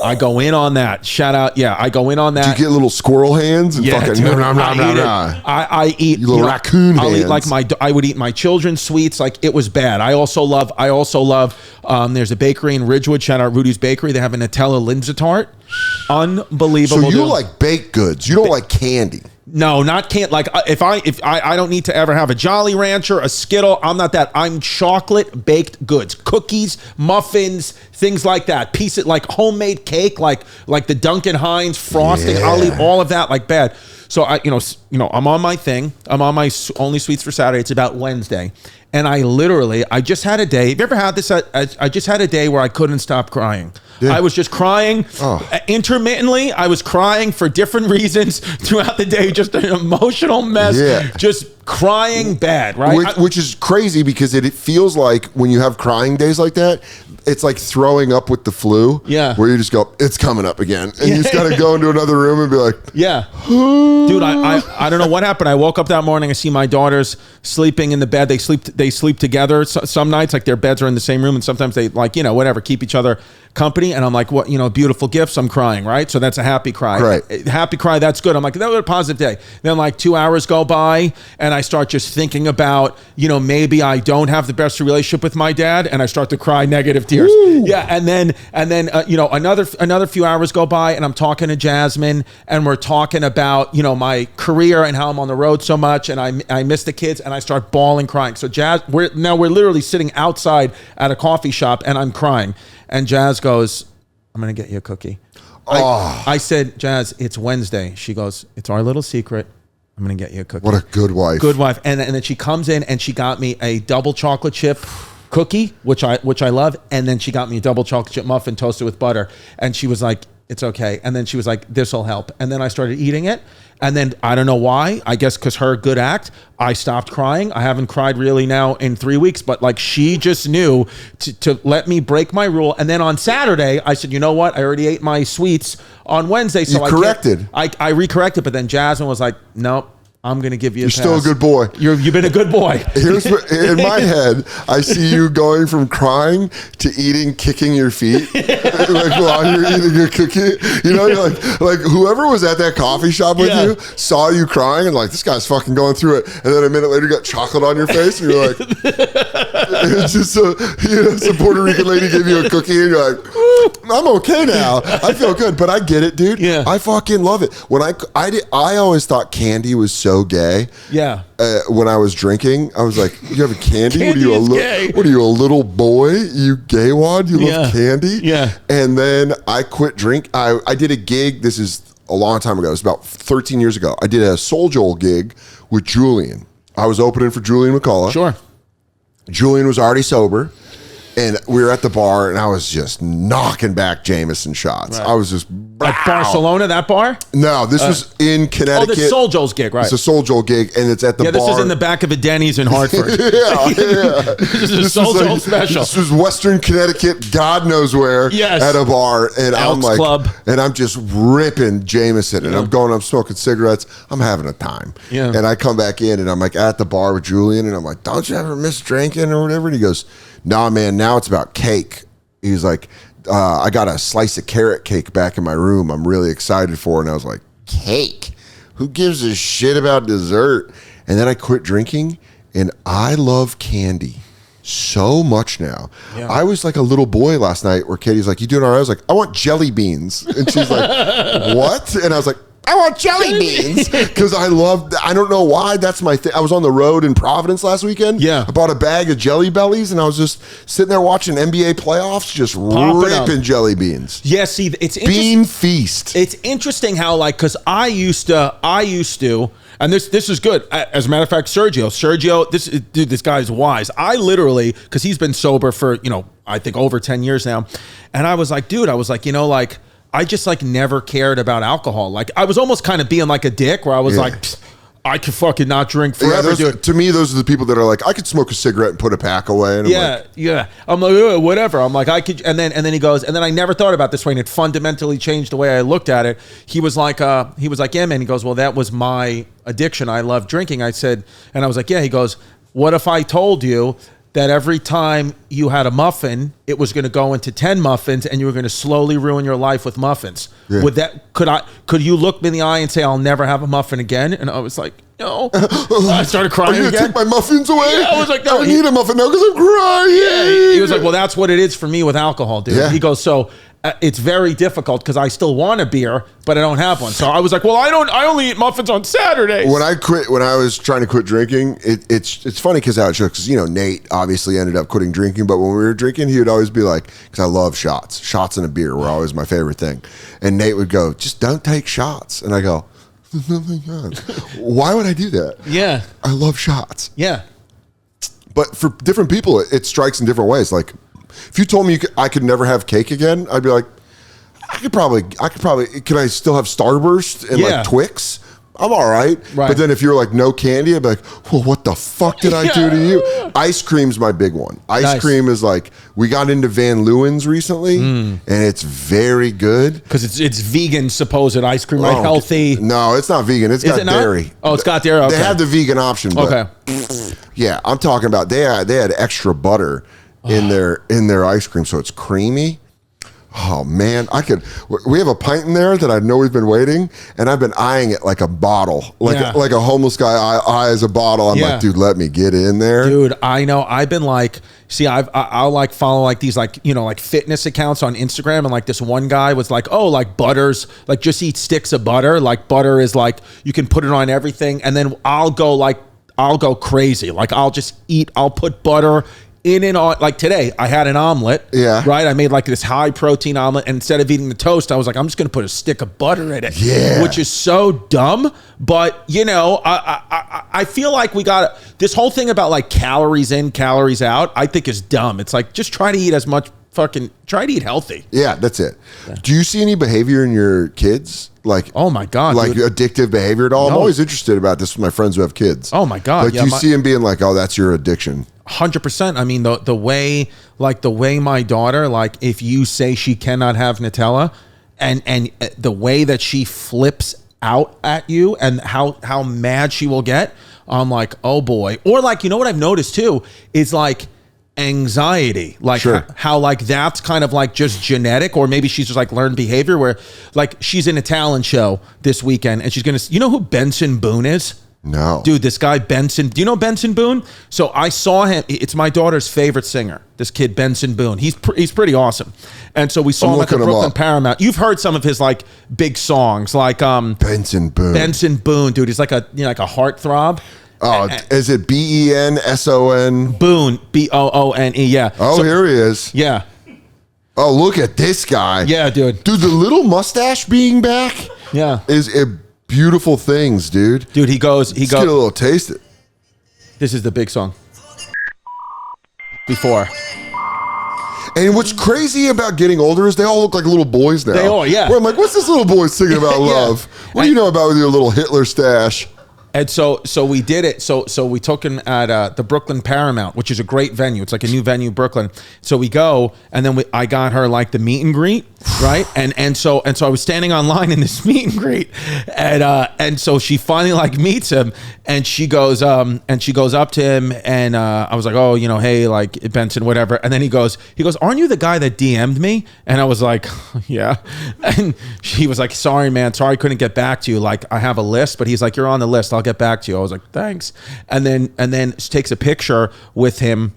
I go in on that. Shout out. Yeah, I go in on that.
Do you get little squirrel hands? And fucking
dude, I eat
little raccoon hands.
I would eat my children's sweets. Like, it was bad. I also love, there's a bakery in Ridgewood. Shout out Rudy's Bakery. They have a Nutella Linzer tart. Unbelievable.
So you like baked goods. You don't like candy.
No, not can't. Like, if I don't need to ever have a Jolly Rancher, a Skittle. I'm not that. I'm chocolate baked goods, cookies, muffins, things like that. Like homemade cake, like the Duncan Hines frosting. Yeah. I'll eat all of that like bad. So I'm on my thing. I'm on my only sweets for Saturday. It's about Wednesday, and I just had a day. Have you ever had this? I just had a day where I couldn't stop crying. Yeah. I was just crying intermittently. I was crying for different reasons throughout the day. Just an emotional mess. Yeah. Just crying bad, right?
Which is crazy because it feels like when you have crying days like that, it's like throwing up with the flu.
Yeah.
Where you just go, it's coming up again. And you just got to go into another room and be like,
yeah. Dude, I don't know what happened. I woke up that morning. I see my daughters sleeping in the bed. They sleep together. Some nights, like, their beds are in the same room, and sometimes they, like, whatever, keep each other company. And I'm like, what, beautiful gifts. I'm crying, right? So that's a happy cry.
Right.
Happy cry. That's good. I'm like, that was a positive day. Then like 2 hours go by, and I start just thinking about, maybe I don't have the best relationship with my dad, and I start to cry negative tears. Woo. Yeah. And then another few hours go by, and I'm talking to Jasmine, and we're talking about, my career and how I'm on the road so much, and I miss the kids, and I start bawling, crying. So we're literally sitting outside at a coffee shop, and I'm crying. And Jazz goes, I'm going to get you a cookie. I said, Jazz, it's Wednesday. She goes, it's our little secret. I'm going to get you a cookie.
What a good wife.
Good wife. And then she comes in and she got me a double chocolate chip cookie, which I love. And then she got me a double chocolate chip muffin toasted with butter. And she was like, it's okay. And then she was like, this will help. And then I started eating it. And then I don't know why, I guess because her good act, I stopped crying. I haven't cried really now in 3 weeks, but like she just knew to let me break my rule. And then on Saturday, I said, you know what? I already ate my sweets on Wednesday. So
you corrected.
I recorrected, but then Jasmine was like, nope. I'm going to give you a pass.
You're still a good boy.
You've been a good boy.
Here's what, in my head, I see you going from crying to eating, kicking your feet. Like while you're eating a cookie. You know, you're like whoever was at that coffee shop with you saw you crying and like, this guy's fucking going through it. And then a minute later, you got chocolate on your face. And you're like, it's just some Puerto Rican lady gave you a cookie and you're like, I'm okay now. I feel good. But I get it, dude.
Yeah.
I fucking love it. When I always thought candy was so gay.
Yeah.
When I was drinking, I was like, "You have a candy?
Candy
What are you, a little boy? You gay wad? You love candy?"
Yeah.
And then I quit drink. I did a gig. This is a long time ago. It was about 13 years ago. I did a Soul gig with Julian. I was opening for Julian McCullough.
Sure.
Julian was already sober. And we were at the bar, and I was just knocking back Jameson shots. Right. I was just...
At Barcelona, that bar?
No, this was in Connecticut.
Oh, the Soul Joel's gig, right.
It's a Soul Joel gig, and it's at the bar.
Yeah, this is in the back of a Denny's in Hartford.
yeah.
This is a Soul Joel special.
This was Western Connecticut, God knows where, at a bar. And
Elks
I'm like...
Club.
And I'm just ripping Jameson, and I'm smoking cigarettes. I'm having a time.
Yeah.
And I come back in, and I'm like at the bar with Julian, and I'm like, don't you ever miss drinking or whatever? And he goes... Nah, man, now it's about cake. He's like, I got a slice of carrot cake back in my room. I'm really excited for it. And I was like, cake? Who gives a shit about dessert? And then I quit drinking, and I love candy so much now. Yeah. I was like a little boy last night where Katie's like, you doing all right? I was like, I want jelly beans. And she's like, what? And I was like, I want jelly beans because I don't know why, that's my thing. I was on the road in Providence last weekend.
Yeah.
I bought a bag of Jelly Bellies and I was just sitting there watching NBA playoffs, just ripping jelly beans.
Yeah, see, it's
Bean feast.
It's interesting how, like, because I used to, and this is good. As a matter of fact, Sergio, this guy's wise. I literally, because he's been sober for, I think over 10 years now. And I was like, dude, I just like never cared about alcohol. Like I was almost kind of being like a dick where I was like, I could fucking not drink forever, dude.
To me, those are the people that are like, I could smoke a cigarette and put a pack away. And
I'm like, whatever. I'm like, I could. And then he goes, and then I never thought about this way, and it fundamentally changed the way I looked at it. He was like, yeah, man. He goes, well, that was my addiction. I love drinking. I said, and I was like, yeah. He goes, what if I told you that every time you had a muffin, it was going to go into 10 muffins and you were going to slowly ruin your life with muffins? Yeah. Could you look me in the eye and say, I'll never have a muffin again? And I was like, no. I started crying again.
Are you going to take my muffins away?
Yeah, I was like, no.
I need a muffin now because I'm crying.
Yeah. He was like, well, that's what it is for me with alcohol, dude. Yeah. He goes, so it's very difficult because I still want a beer, but I don't have one. So I was like, well, I only eat muffins on Saturdays.
When I was trying to quit drinking, it's funny because Nate obviously ended up quitting drinking, but when we were drinking, he would always be like, because I love shots. Shots and a beer were always my favorite thing. And Nate would go, just don't take shots. And I go, why would I do that?
Yeah.
I love shots.
Yeah.
But for different people, it strikes in different ways. Like, if you told me I could never have cake again, I'd be like, I could probably, can I still have Starburst and like Twix? I'm all right. But then if you're like, no candy, I'd be like, well, what the fuck did I do to you? Ice cream's my big one. Ice cream is like, we got into Van Leeuwen's recently, and it's very good.
Because it's vegan, supposed ice cream, right? Healthy.
No, it's not vegan. It's got dairy.
Oh, it's got dairy. Okay.
They have the vegan option. But yeah, I'm talking about, they had extra butter in their ice cream, so it's creamy. Oh man, we have a pint in there that I know we've been waiting, and I've been eyeing it like a bottle, like a homeless guy eyes a bottle. I'm like, dude, let me get in there.
Dude, I know. I've been like, I'll like follow like these like fitness accounts on Instagram, and like this one guy was like, oh, like butters, like just eat sticks of butter. Like butter is like you can put it on everything, and then I'll go crazy. Like I'll put butter in and on, like today, I had an omelet.
Yeah.
Right? I made like this high protein omelet. And instead of eating the toast, I was like, I'm just going to put a stick of butter in it.
Yeah.
Which is so dumb. But, you know, I feel like we got this whole thing about like calories in, calories out, I think is dumb. It's like, just try to eat as much try to eat healthy.
Yeah, that's it. Yeah. Do you see any behavior in your kids? Like,
oh my God,
like dude. Addictive behavior at all? No. I'm always interested about this with my friends who have kids.
Oh my God.
Like, do you see him being like, oh, that's your addiction?
100%. I mean, the way my daughter, like if you say she cannot have Nutella and the way that she flips out at you and how mad she will get, I'm like, oh boy. Or like, you know what I've noticed too is like anxiety, like
sure.
how like that's kind of like just genetic, or maybe she's just like learned behavior where like she's in a talent show this weekend and she's gonna, you know who Benson Boone is?
No.
Dude, this guy Benson, do you know Benson Boone? So I saw him, it's my daughter's favorite singer, this kid Benson Boone. He's pretty awesome. And so we saw him at the Brooklyn Paramount. You've heard some of his like big songs, like
Benson Boone.
Benson Boone, dude, he's like a, you know, like a heartthrob.
Oh, is it BENSON?
Boone, BOONE, yeah.
Oh, so, here he is.
Yeah.
Oh, look at this guy.
Yeah, dude.
Dude, the little mustache being back is a beautiful things, dude.
Dude, he goes.
Let's get a little taste it.
This is the big song. Before.
And what's crazy about getting older is they all look like little boys now.
They all, yeah.
Where I'm like, what's this little boy singing about love? What do you know about with your little Hitler stash?
And so we did it. So we took him at the Brooklyn Paramount, which is a great venue. It's like a new venue, Brooklyn. So we go, and then I got her like the meet and greet, right? And so I was standing online in this meet and greet, and so she finally like meets him, and she goes up to him, and I was like, oh, you know, hey, like Benson, whatever. And then he goes, aren't you the guy that DM'd me? And I was like, yeah. And he was like, sorry, man, sorry I couldn't get back to you. Like I have a list, but he's like, you're on the list. I'll get back to you. I was like, thanks. And then she takes a picture with him,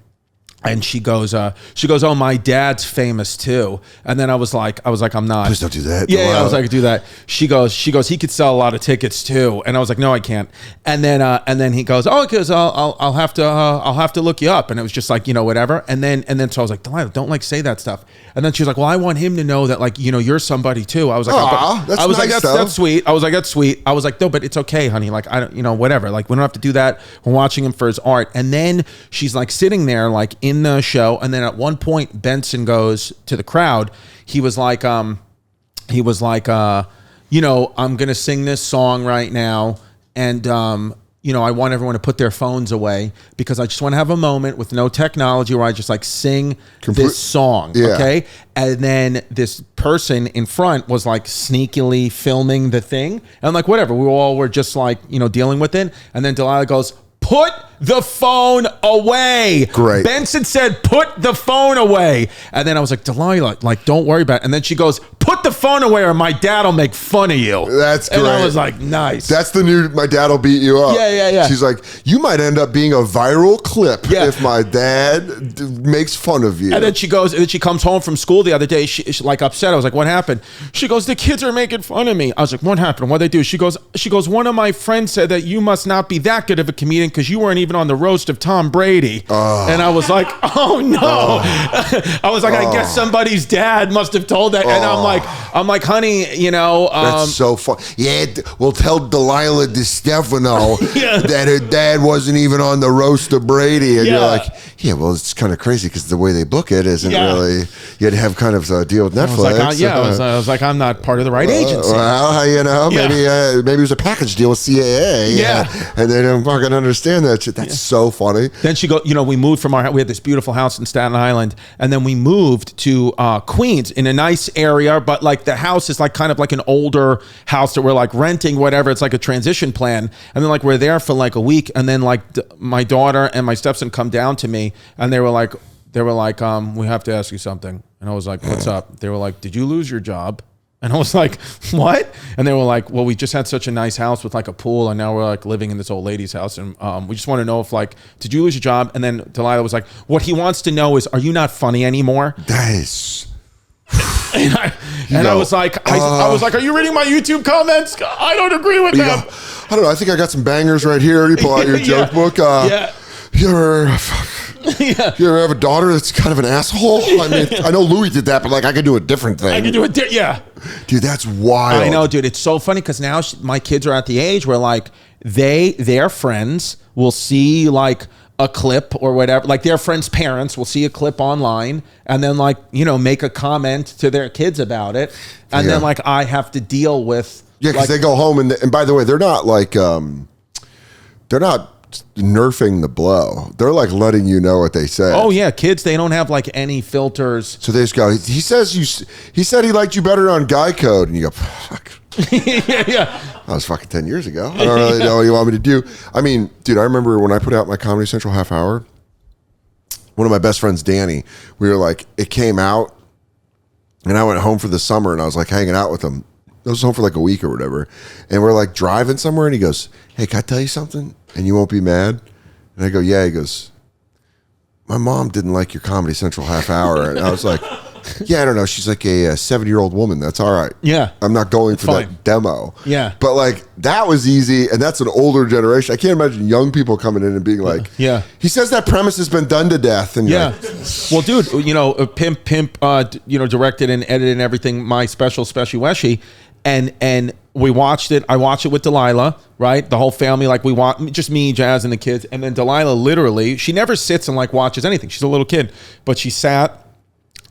and she goes, oh, my dad's famous too. And then I was like, I'm not.
Please don't do that.
Yeah, I was like, do that. She goes, he could sell a lot of tickets too. And I was like, no, I can't. And then he goes, oh, because I'll have to look you up. And it was just like, you know, whatever. And then so I was like, Delilah, don't like say that stuff. And then she was like, well, I want him to know that like, you know, you're somebody too. I was like, that's sweet. I was like, that's sweet. I was like, no, but it's okay, honey. Like, I don't, you know, whatever. Like, we don't have to do that. We're watching him for his art. And then she's like sitting there like in the show. And then at one point, Benson goes to the crowd. He was like, you know, I'm going to sing this song right now. And, you know, I want everyone to put their phones away because I just want to have a moment with no technology where I just like sing this song. Yeah. Okay. And then this person in front was like sneakily filming the thing. And I'm like, whatever. We all were just like, you know, dealing with it. And then Delilah goes, put the phone away.
Great.
Benson said, put the phone away. And then I was like, Delilah, like, don't worry about it. And then she goes, put the phone away or my dad will make fun of you.
That's great.
And I was like, nice.
That's the new, my dad will beat you up.
Yeah.
She's like, you might end up being a viral clip if my dad makes fun of you.
And then she goes, and then she comes home from school the other day. She like upset. I was like, what happened? She goes, the kids are making fun of me. I was like, what happened? What'd they do? She goes, one of my friends said that you must not be that good of a comedian because you weren't even on the roast of Tom Brady. And I was like, oh no. I was like, I guess somebody's dad must have told that. And I'm like, honey, you know.
That's so fun. Yeah, we'll tell Delilah Distefano that her dad wasn't even on the roast of Brady. And you're like, yeah, well, it's kind of crazy because the way they book it isn't really, you had to have kind of a deal with Netflix.
I was like, I'm not part of the right agency.
Well, you know, maybe it was a package deal with CAA. And they don't fucking understand that shit. That's so funny.
Then she we moved from we had this beautiful house in Staten Island, and then we moved to Queens in a nice area, but like the house is like kind of like an older house that we're like renting, whatever. It's like a transition plan. And then like we're there for like a week, and then like my daughter and my stepson come down to me, and they were like, we have to ask you something. And I was like, what's up? They were like, did you lose your job? And I was like, what? And they were like, well, we just had such a nice house with like a pool, and now we're like living in this old lady's house, and we just want to know if like, did you lose your job? And then Delilah was like, what he wants to know is, are you not funny anymore?
That is...
I was like, are you reading my YouTube comments? I don't agree with them.
I don't know. I think I got some bangers right here. You pull out your joke book. Yeah. You ever have a daughter that's kind of an asshole? I mean, I know Louis did that, but like I could do a different thing.
I could do it. Yeah.
Dude, that's wild.
I know, dude. It's so funny because now my kids are at the age where like their friends will see like a clip or whatever, like their friends' parents will see a clip online and then like, you know, make a comment to their kids about it. And then like I have to deal with.
Yeah, because
like,
they go home and by the way, they're not like, they're not nerfing the blow. They're like letting you know what they say.
Oh yeah, kids, they don't have like any filters.
So they just go, he said he liked you better on Guy Code. And you go, fuck.
Yeah.
That was fucking 10 years ago. I don't really know what you want me to do. I mean, dude, I remember when I put out my Comedy Central half hour, one of my best friends, Danny, we were like, it came out and I went home for the summer and I was like hanging out with him. I was home for like a week or whatever. And we're like driving somewhere and he goes, hey, can I tell you something? And you won't be mad? And I go, yeah. He goes, my mom didn't like your Comedy Central half hour. And I was like, yeah, I don't know. She's like a 70-year-old woman. That's all right.
Yeah.
I'm not going for that demo.
Yeah.
But like that was easy. And that's an older generation. I can't imagine young people coming in and being like,
yeah, he
says that premise has been done to death. And
yeah.
Like,
well, dude, you know, Pimp, you know, directed and edited and everything, my special Weshy. And we watched it. I watched it with Delilah, right? The whole family, like we want just me, Jazz, and the kids. And then Delilah literally, she never sits and like watches anything. She's a little kid, but she sat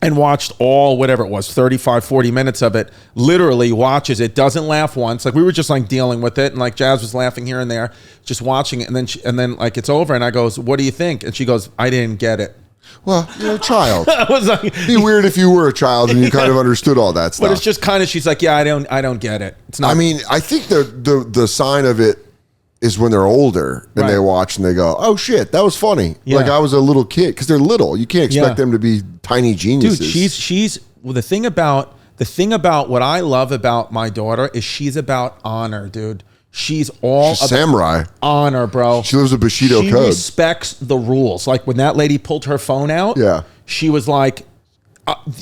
and watched all, whatever it was, 35, 40 minutes of it, literally watches it, doesn't laugh once. Like we were just like dealing with it. And like Jazz was laughing here and there, just watching it. And then like it's over and I goes, what do you think? And she goes, I didn't get it.
Well, you're a child.
I was like,
it'd be weird if you were a child and you kind of understood all that stuff.
But it's just kind of, she's like, yeah, I don't get it. It's not.
I mean, I think the sign of it is when they're older and they watch and they go, oh shit, that was funny. Yeah. Like I was a little kid, because they're little. You can't expect them to be tiny geniuses.
Dude, she's well, the thing about what I love about my daughter is she's about honor, dude. She's about
samurai
honor, bro.
She lives a Bushido code.
She respects the rules. Like when that lady pulled her phone out, she was like,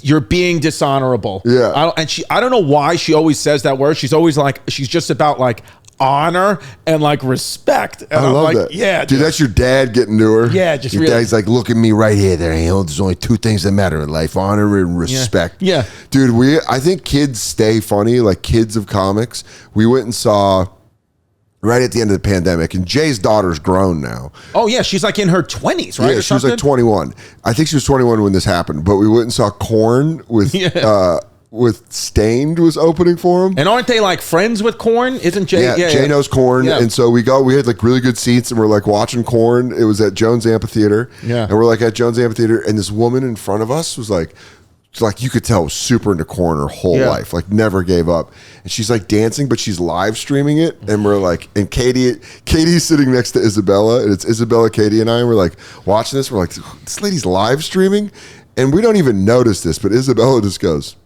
"You're being dishonorable."
Yeah,
I don't know why she always says that word. She's always like, she's just about like honor and like respect. And
I love
like,
that.
Yeah,
dude, that's your dad getting to her.
Yeah, just
your dad's like, look at me right here. There's only two things that matter in life: honor and respect.
Yeah.
Dude, I think kids stay funny, like kids of comics. We went and saw. Right at the end of the pandemic, and Jay's daughter's grown now.
Oh yeah, she's like in her 20s, right?
Yeah, she was like 21. I think she was 21 when this happened. But we went and saw Korn with Stained was opening for him.
And aren't they like friends with Korn? Isn't Jay?
Yeah, Jay knows Korn, and so we had like really good seats, and we're like watching Korn. It was at Jones Amphitheater, and we're like at Jones Amphitheater, and this woman in front of us was like you could tell was super into Korn her whole life, like never gave up. And she's like dancing, but she's live streaming it. And we're like, and Katie's sitting next to Isabella, and it's Isabella, Katie, and I, and we're like watching this. We're like, this lady's live streaming, and we don't even notice this, but Isabella just goes,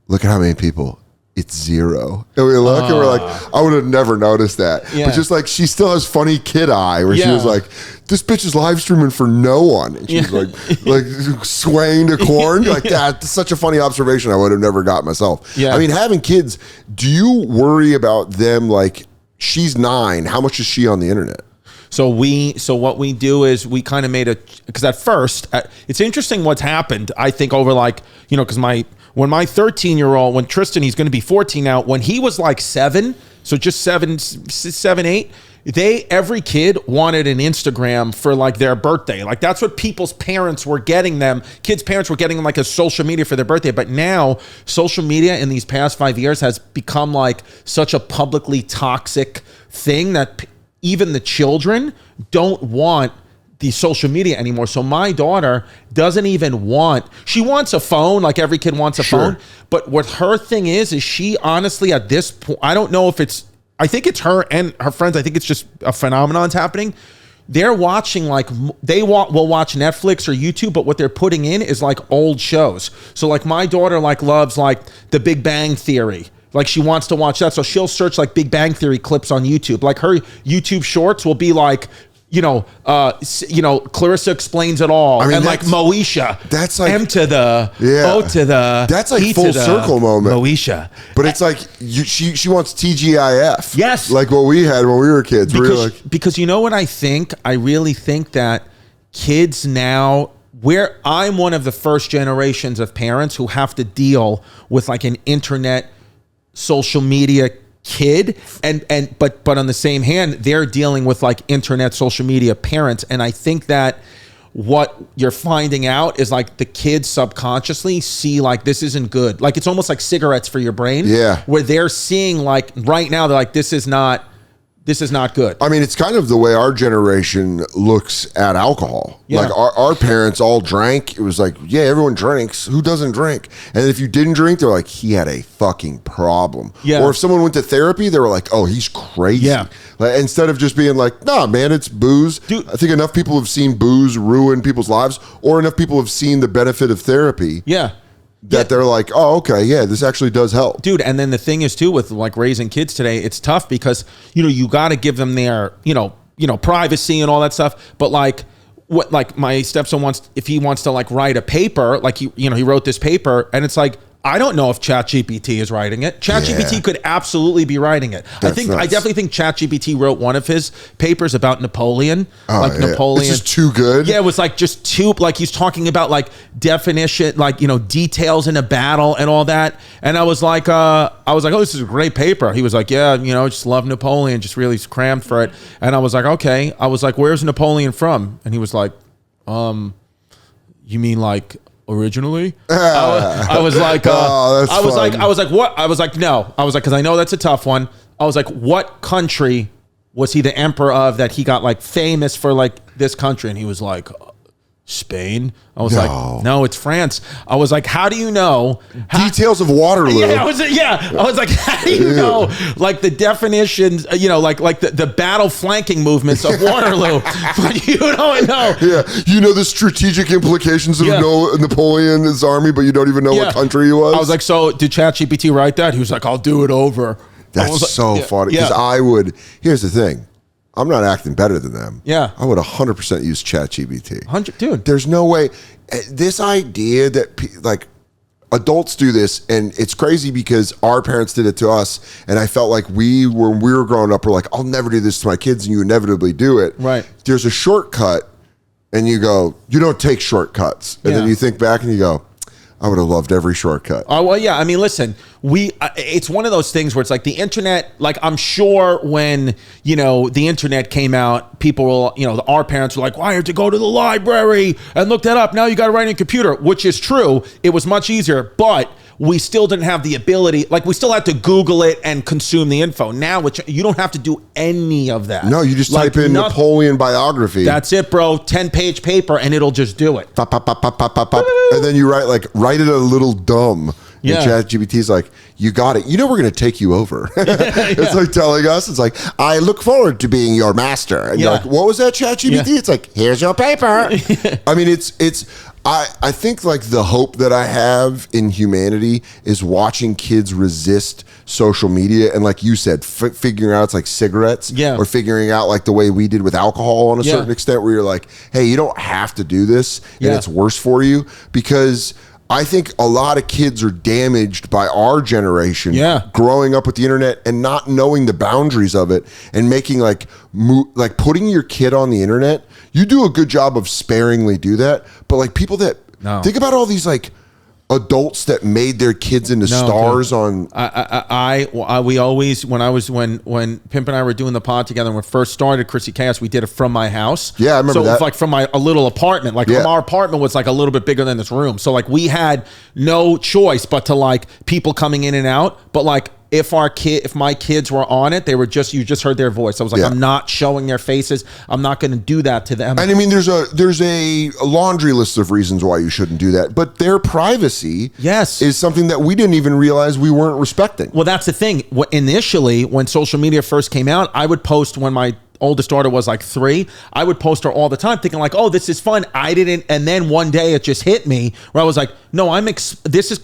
look at how many people. It's 0. And we look and we're like, I would have never noticed that. Yeah. But just like, she still has funny kid eye where she was like, this bitch is live streaming for no one. And she's like swaying to Korn. Like that's such a funny observation I would have never got myself. Yeah. I mean, having kids, do you worry about them? Like she's 9. How much is she on the internet?
So what we do is we kind of because at first, it's interesting what's happened, I think, over like, you know, because when my 13-year-old, when Tristan, he's going to be 14 now, when he was like 7, so just 7, 8, every kid wanted an Instagram for like their birthday. Like that's what people's parents were getting them. Kids' parents were getting them like a social media for their birthday. But now social media in these past 5 years has become like such a publicly toxic thing that even the children don't want the social media anymore. So my daughter doesn't even she wants a phone, like every kid wants a phone. But what her thing is she honestly at this point, I don't know if I think it's her and her friends. I think it's just a phenomenon's happening. They're watching like, will watch Netflix or YouTube, but what they're putting in is like old shows. So like my daughter like loves like The Big Bang Theory. Like she wants to watch that. So she'll search like Big Bang Theory clips on YouTube. Like her YouTube shorts will be like, Clarissa Explains It All. I mean, and like Moesha.
That's like
M to the O to the.
That's like
E
full circle moment.
Moesha.
But it's like she wants TGIF.
Yes.
Like what we had when we were kids.
Because you know what I think? I really think that kids now, where I'm one of the first generations of parents who have to deal with like an internet, social media kid, but on the same hand, they're dealing with like internet, social media parents. And I think that what you're finding out is like the kids subconsciously see like this isn't good. Like it's almost like cigarettes for your brain.
Yeah.
Where they're seeing like right now, they're like, this is not good.
I mean, it's kind of the way our generation looks at alcohol.
Yeah.
Like our parents all drank. It was like, yeah, everyone drinks. Who doesn't drink? And if you didn't drink, they're like, he had a fucking problem.
Yeah.
Or if someone went to therapy, they were like, oh, he's crazy.
Yeah.
Like, instead of just being like, nah, man, it's booze.
Dude.
I think enough people have seen booze ruin people's lives, or enough people have seen the benefit of therapy.
Yeah.
That they're like, oh, okay, yeah, this actually does help.
Dude, and then the thing is too with like raising kids today, it's tough because you got to give them their privacy and all that stuff. But like what like my stepson wants, if he wants to like write a paper, like he wrote this paper, and it's like, I don't know if ChatGPT is writing it. ChatGPT could absolutely be writing it. I definitely think ChatGPT wrote one of his papers about Napoleon. Napoleon.
It's just too good.
Yeah, it was like just too, like he's talking about like definition, like, details in a battle and all that. And I was like, oh, this is a great paper. He was like, yeah, just love Napoleon, just really crammed for it. And I was like, okay. I was like, where's Napoleon from? And he was like, you mean like originally? I was like, I was like, what? I was like, no. I was like, because I know that's a tough one. I was like, what country was he the emperor of that he got like famous for like this country? And he was like, Spain. I was like, no, it's France. I was like, how do you know?
Details of Waterloo.
Yeah, I was like, how do you know like the definitions, like the battle flanking movements of Waterloo? But you don't know.
Yeah, the strategic implications of Napoleon's army, but you don't even know what country he was.
I was like, so did ChatGPT write that? He was like, I'll do it over.
That's so funny because here's the thing. I'm not acting better than them.
Yeah.
I would 100% use ChatGPT.
Dude.
There's no way. This idea that like adults do this, and it's crazy because our parents did it to us, and I felt like when we were growing up, we're like, I'll never do this to my kids, and you inevitably do it.
Right.
There's a shortcut, and you go, you don't take shortcuts. And then you think back and you go, I would have loved every shortcut.
Oh, well, yeah. I mean, listen, it's one of those things where it's like the internet, like I'm sure when, the internet came out, people were, our parents were like, why had to go to the library and look that up? Now you got to write in a computer, which is true. It was much easier, but we still didn't have the ability, like we still had to Google it and consume the info. Now, which you don't have to do any of that.
No, you just type in Napoleon biography.
That's it, bro. 10-page paper and it'll just do it.
Pop, pop, pop, pop, pop, pop, pop. And then you write it a little dumb. Yeah. And ChatGPT's like, you got it. We're going to take you over. It's like telling us, it's like, I look forward to being your master. And you're like, what was that, ChatGPT? Yeah. It's like, here's your paper. I mean, I think like the hope that I have in humanity is watching kids resist social media. And like you said, figuring out it's like cigarettes or figuring out like the way we did with alcohol on a certain extent, where you're like, hey, you don't have to do this and it's worse for you. Because I think a lot of kids are damaged by our generation growing up with the internet and not knowing the boundaries of it and making like putting your kid on the internet. You do a good job of sparingly do that, but like people that think about all these like adults that made their kids into stars on.
We always, when Pimp and I were doing the pod together when we first started Chrissy Chaos, we did it from my house.
Yeah, I remember that.
So it was like from a little apartment. Like from our apartment was like a little bit bigger than this room. So like we had no choice but to like people coming in and out. But like if my kids were on it, you just heard their voice. I was like, I'm not showing their faces. I'm not going to do that to them.
And I mean, there's a laundry list of reasons why you shouldn't do that, but their privacy is something that we didn't even realize we weren't respecting.
Well, that's the thing. Initially, when social media first came out, I would post when my oldest daughter was like 3, I would post her all the time thinking like, oh, this is fun. I didn't. And then one day it just hit me where I was like, no,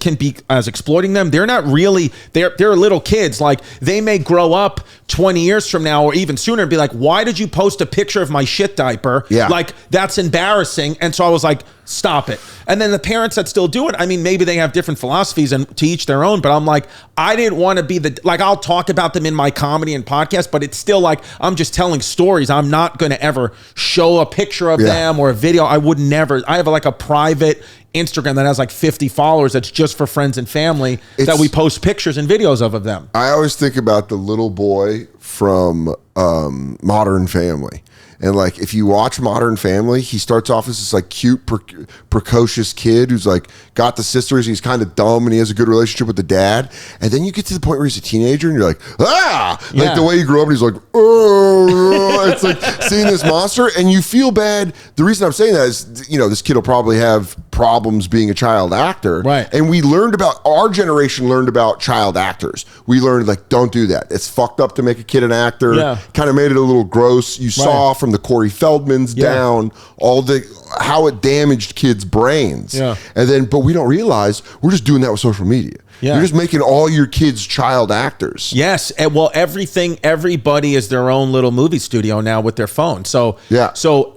can be as exploiting them. They're not really, they're little kids. Like they may grow up 20 years from now or even sooner and be like, why did you post a picture of my shit diaper?
Yeah.
Like that's embarrassing. And so I was like, stop it. And then the parents that still do it, I mean, maybe they have different philosophies and to each their own, but I'm like, I didn't want to be I'll talk about them in my comedy and podcast, but it's still like, I'm just telling stories. I'm not going to ever show a picture of them or a video. I would never. I have like a private Instagram that has like 50 followers that's just for friends and family that we post pictures and videos of them.
I always think about the little boy from Modern Family. And like, if you watch Modern Family, he starts off as this like cute, precocious kid who's like got the sisters. He's kind of dumb and he has a good relationship with the dad. And then you get to the point where he's a teenager and you're like, like the way he grew up and he's like, oh, it's like seeing this monster and you feel bad. The reason I'm saying that is, you know, this kid will probably have problems being a child actor.
Right.
And our generation learned about child actors. We learned like, don't do that. It's fucked up to make a kid an actor.
Yeah.
Kind of made it a little gross. You saw from the Corey Feldmans down, how it damaged kids' brains.
Yeah.
And then, but we don't realize we're just doing that with social media. Yeah. You're just making all your kids child actors.
Yes. And well, everybody is their own little movie studio now with their phone. So,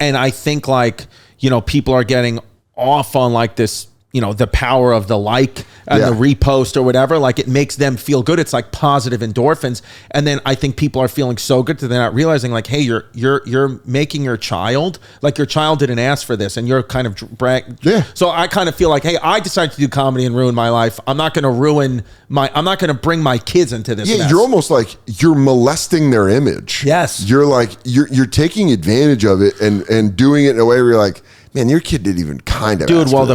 and I think like, you know, people are getting off on like this, you know, the power of the like and the repost or whatever, like it makes them feel good. It's like positive endorphins. And then I think people are feeling so good that they're not realizing like, hey, you're making your child, like your child didn't ask for this and you're kind of So I kind of feel like, hey, I decided to do comedy and ruin my life. I'm not going to bring my kids into this.
Yeah. You're almost like you're molesting their image.
Yes.
You're like, you're taking advantage of it and doing it in a way where you're like, man, your kid didn't even kind of.
Dude, well,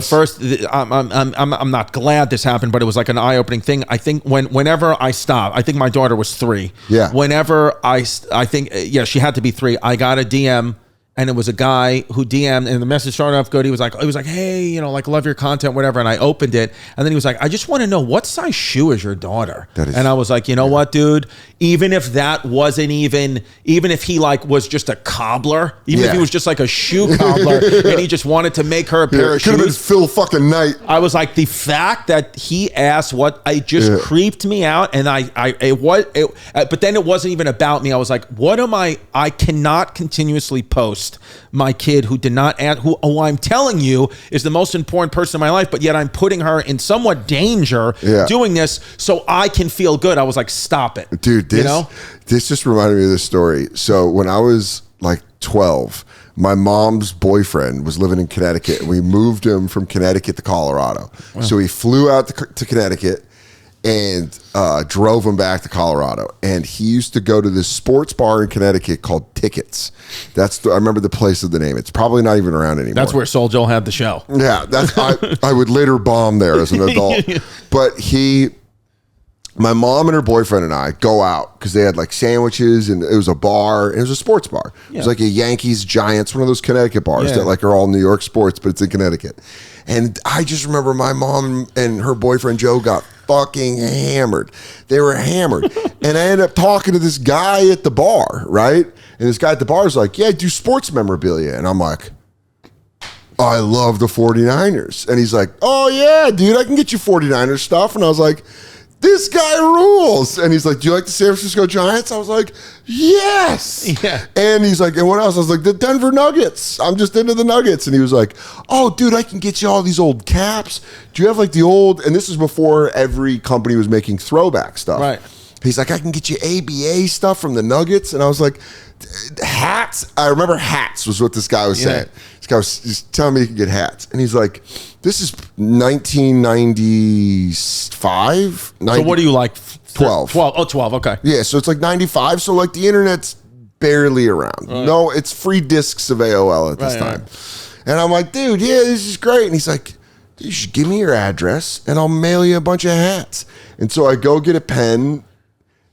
I'm not glad this happened, but it was like an eye-opening thing. I think whenever I stopped, I think my daughter was 3.
Yeah.
Whenever I think she had to be 3. I got a DM. And it was a guy who DM'd, and the message started off good. He was like, hey, you know, like, love your content, whatever. And I opened it, and then he was like, I just want to know, what size shoe is your daughter? And I was like, you know what, dude? Even if that wasn't even if he like was just a cobbler, even if he was just like a shoe cobbler, and he just wanted to make her a pair of shoes.
Could have been Phil fucking Knight.
I was like, the fact that he asked just creeped me out, and but then it wasn't even about me. I was like, I cannot continuously post my kid who did not ask, who I'm telling you is the most important person in my life, but yet I'm putting her in somewhat danger doing this so I can feel good. I was like, stop it.
Dude, this just reminded me of this story. So when I was like 12, my mom's boyfriend was living in Connecticut and we moved him from Connecticut to Colorado. Wow. So he flew out to Connecticut and drove him back to Colorado. And he used to go to this sports bar in Connecticut called Tickets. I remember the place of the name. It's probably not even around anymore.
That's where Sergio had the show.
Yeah, I would later bomb there as an adult. But my mom and her boyfriend and I go out because they had like sandwiches and it was a bar. It was a sports bar. Yeah. It was like a Yankees Giants, one of those Connecticut bars that like are all New York sports, but it's in Connecticut. And I just remember my mom and her boyfriend Joe got fucking hammered. They were hammered. And I ended up talking to this guy at the bar, right? And this guy at the bar is like, yeah, I do sports memorabilia. And I'm like, I love the 49ers. And he's like, oh yeah, dude, I can get you 49ers stuff. And I was like, this guy rules. And he's like, do you like the San Francisco Giants? I was like, yes. Yeah. And he's like, and what else? I was like, the Denver Nuggets. I'm just into the Nuggets. And he was like, oh, dude, I can get you all these old caps. Do you have like the old, and this is before every company was making throwback stuff.
Right.
He's like, I can get you ABA stuff from the Nuggets. And I was like, hats. I remember hats was what this guy was saying. This guy was just telling me he could get hats. And he's like, this is 1995.
So what do you like?
12.
12. Oh, 12. Okay.
Yeah. So it's like 95. So like the internet's barely around. Right. No, it's free discs of AOL at this time. Right. And I'm like, dude, yeah, this is great. And he's like, you should give me your address and I'll mail you a bunch of hats. And so I go get a pen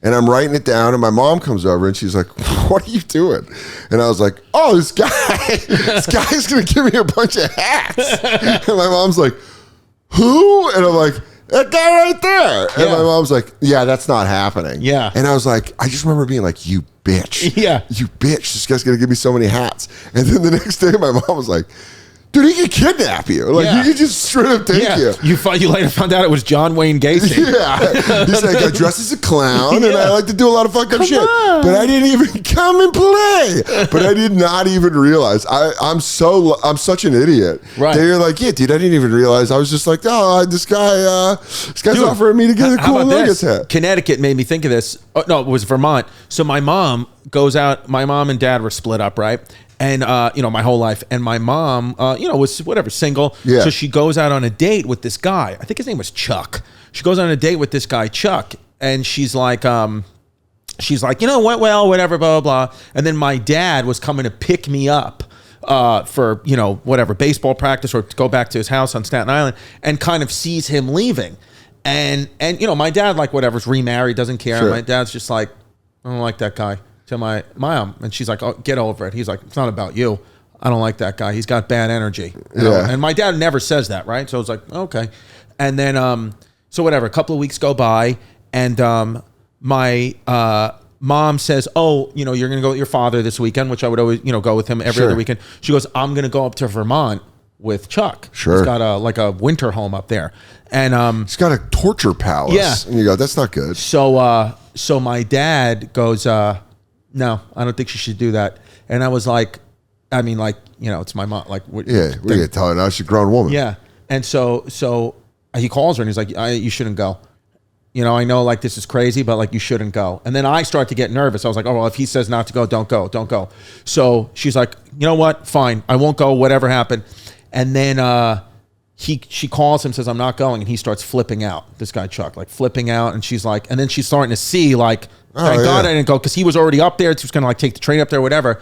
and I'm writing it down, and my mom comes over and she's like, what are you doing? And I was like, oh, this guy's going to give me a bunch of hats. And my mom's like, who? And I'm like, that guy right there. And my mom's like, yeah, that's not happening.
Yeah.
And I was like, I just remember being like, you bitch.
Yeah.
You bitch. This guy's going to give me so many hats. And then the next day, my mom was like, dude, he could kidnap you. Like, he could just straight up take you.
You later found out it was John Wayne Gacy.
Yeah. He's like, I dress as a clown and I like to do a lot of fucked up shit. But I didn't even come and play. But I did not even realize. I'm such an idiot.
Right.
They're like, yeah, dude, I didn't even realize. I was just like, oh, this guy's offering me to get a cool Nuggets hat.
Connecticut made me think of this. Oh, no, it was Vermont. So my mom goes out. My mom and dad were split up, right? And, my whole life. And my mom, was whatever, single.
Yeah.
So she goes out on a date with this guy. I think his name was Chuck. She goes on a date with this guy, Chuck. And she's like, you know what? Well, whatever, blah, blah, blah. And then my dad was coming to pick me up for, whatever, baseball practice or to go back to his house on Staten Island and kind of sees him leaving. And my dad, like, whatever's remarried, doesn't care. Sure. My dad's just like, I don't like that guy. To my mom, and she's like, "Oh, get over it." He's like, "It's not about you. I don't like that guy. He's got bad energy." And my dad never says that, right? So it's like, okay. And then, so whatever. A couple of weeks go by, and my mom says, "Oh, you're gonna go with your father this weekend," which I would always, go with him every other weekend. She goes, "I'm gonna go up to Vermont with Chuck.
Sure.
He's got a winter home up there, and
he's got a torture palace.
Yeah.
And you go, that's not good.
So my dad goes, no, I don't think she should do that. And I was like, it's my mom. Like,
we gotta tell her now she's a grown woman.
Yeah. And so he calls her and he's like, you shouldn't go. I know like this is crazy, but like you shouldn't go. And then I start to get nervous. I was like, oh, well, if he says not to go, don't go. So she's like, you know what? Fine. I won't go, whatever happened. And then she calls him, says, I'm not going. And he starts flipping out, this guy, Chuck, like flipping out. And she's like, and then she's starting to see like, thank God I didn't go, because he was already up there. He was going to like take the train up there, whatever.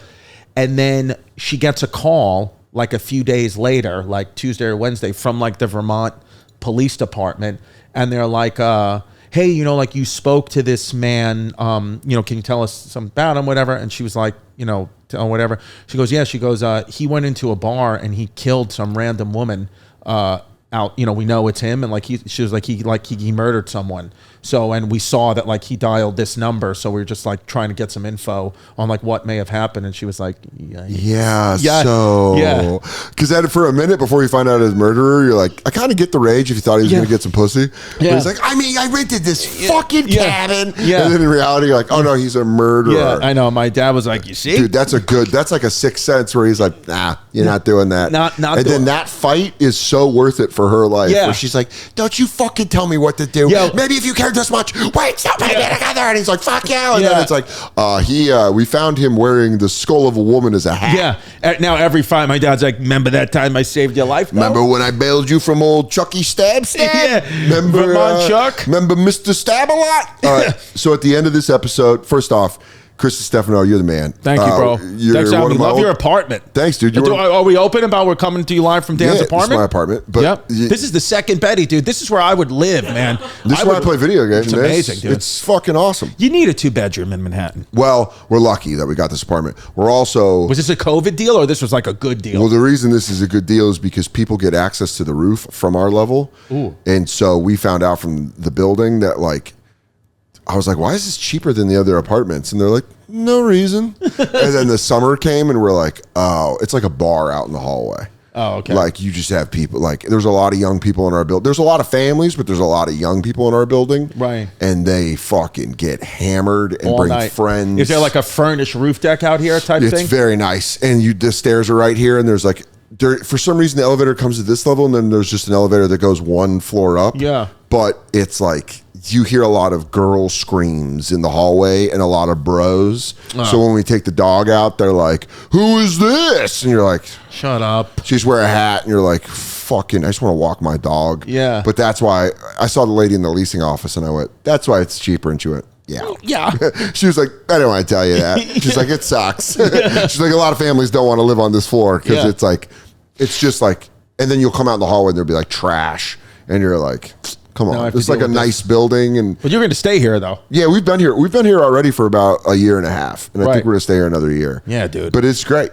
And then she gets a call like a few days later, like Tuesday or Wednesday, from like the Vermont Police Department. And they're like, hey, like you spoke to this man, can you tell us something about him, whatever? And she was like, whatever. She goes, yeah. She goes, he went into a bar and he killed some random woman out, we know it's him. And like she was like, he murdered someone. So, and we saw that like he dialed this number. So we were just like trying to get some info on like what may have happened. And she was like,
because for a minute before you find out his murderer, you're like, I kind of get the rage if you thought he was going to get some pussy. But he's like, I rented this fucking cabin. Yeah. And then in reality, you're like, oh no, he's a murderer.
Yeah, I know. My dad was like, you see?
Dude, that's like a sixth sense where he's like, nah, you're not doing that. And then that fight is so worth it for her life. Yeah. Where she's like, don't you fucking tell me what to do. Maybe if you care this much, wait, stop putting it together. And he's like, fuck you. And then it's like, we found him wearing the skull of a woman as a hat.
Yeah. Now every fight, my dad's like, remember that time I saved your life?
Remember when I bailed you from old Chucky Stab?
Yeah.
Remember
Chuck?
Remember Mr. Stab a lot? All right. So at the end of this episode, first off, Chris Distefano, you're the man.
Thank you, bro. Thanks, we love your apartment.
Thanks, dude.
Are we open about we're coming to you live from Dan's apartment?
This is my apartment. But
this is the second Betty, dude. This is where I would live, man.
This is where I play video games.
It's amazing, dude.
It's fucking awesome.
You need a 2-bedroom in Manhattan.
Well, we're lucky that we got this apartment. We're also...
Was this a COVID deal or this was like a good deal?
Well, the reason this is a good deal is because people get access to the roof from our level.
Ooh.
And so we found out from the building that like... I was like, why is this cheaper than the other apartments? And they're like, no reason. And then the summer came and we're like, oh, it's like a bar out in the hallway.
Oh, okay.
Like you just have people, like there's a lot of young people in our building. There's a lot of families, but there's a lot of young people in our building.
Right.
And they fucking get hammered and
all
bring
night.
Friends.
Is there like a furnished roof deck out here type thing?
It's very nice. And the stairs are right here and there's like, for some reason the elevator comes to this level and then there's just an elevator that goes one floor up.
Yeah.
But it's like, you hear a lot of girl screams in the hallway and a lot of bros. Oh. So when we take the dog out, they're like, who is this? And you're like,
shut up.
She's wearing a hat and you're like, fucking, I just want to walk my dog.
Yeah.
But that's why I saw the lady in the leasing office and I went, that's why it's cheaper. And she went, yeah. She was like, I don't want to tell you that. She's like, it sucks. She's like, a lot of families don't want to live on this floor because it's like, it's just like, and then you'll come out in the hallway and there'll be like trash. And you're like, come on, it's like a nice building.
But you're going to stay here, though.
Yeah, we've been here. We've been here already for about a year and a half, and I think we're going to stay here another year.
Yeah, dude.
But it's great.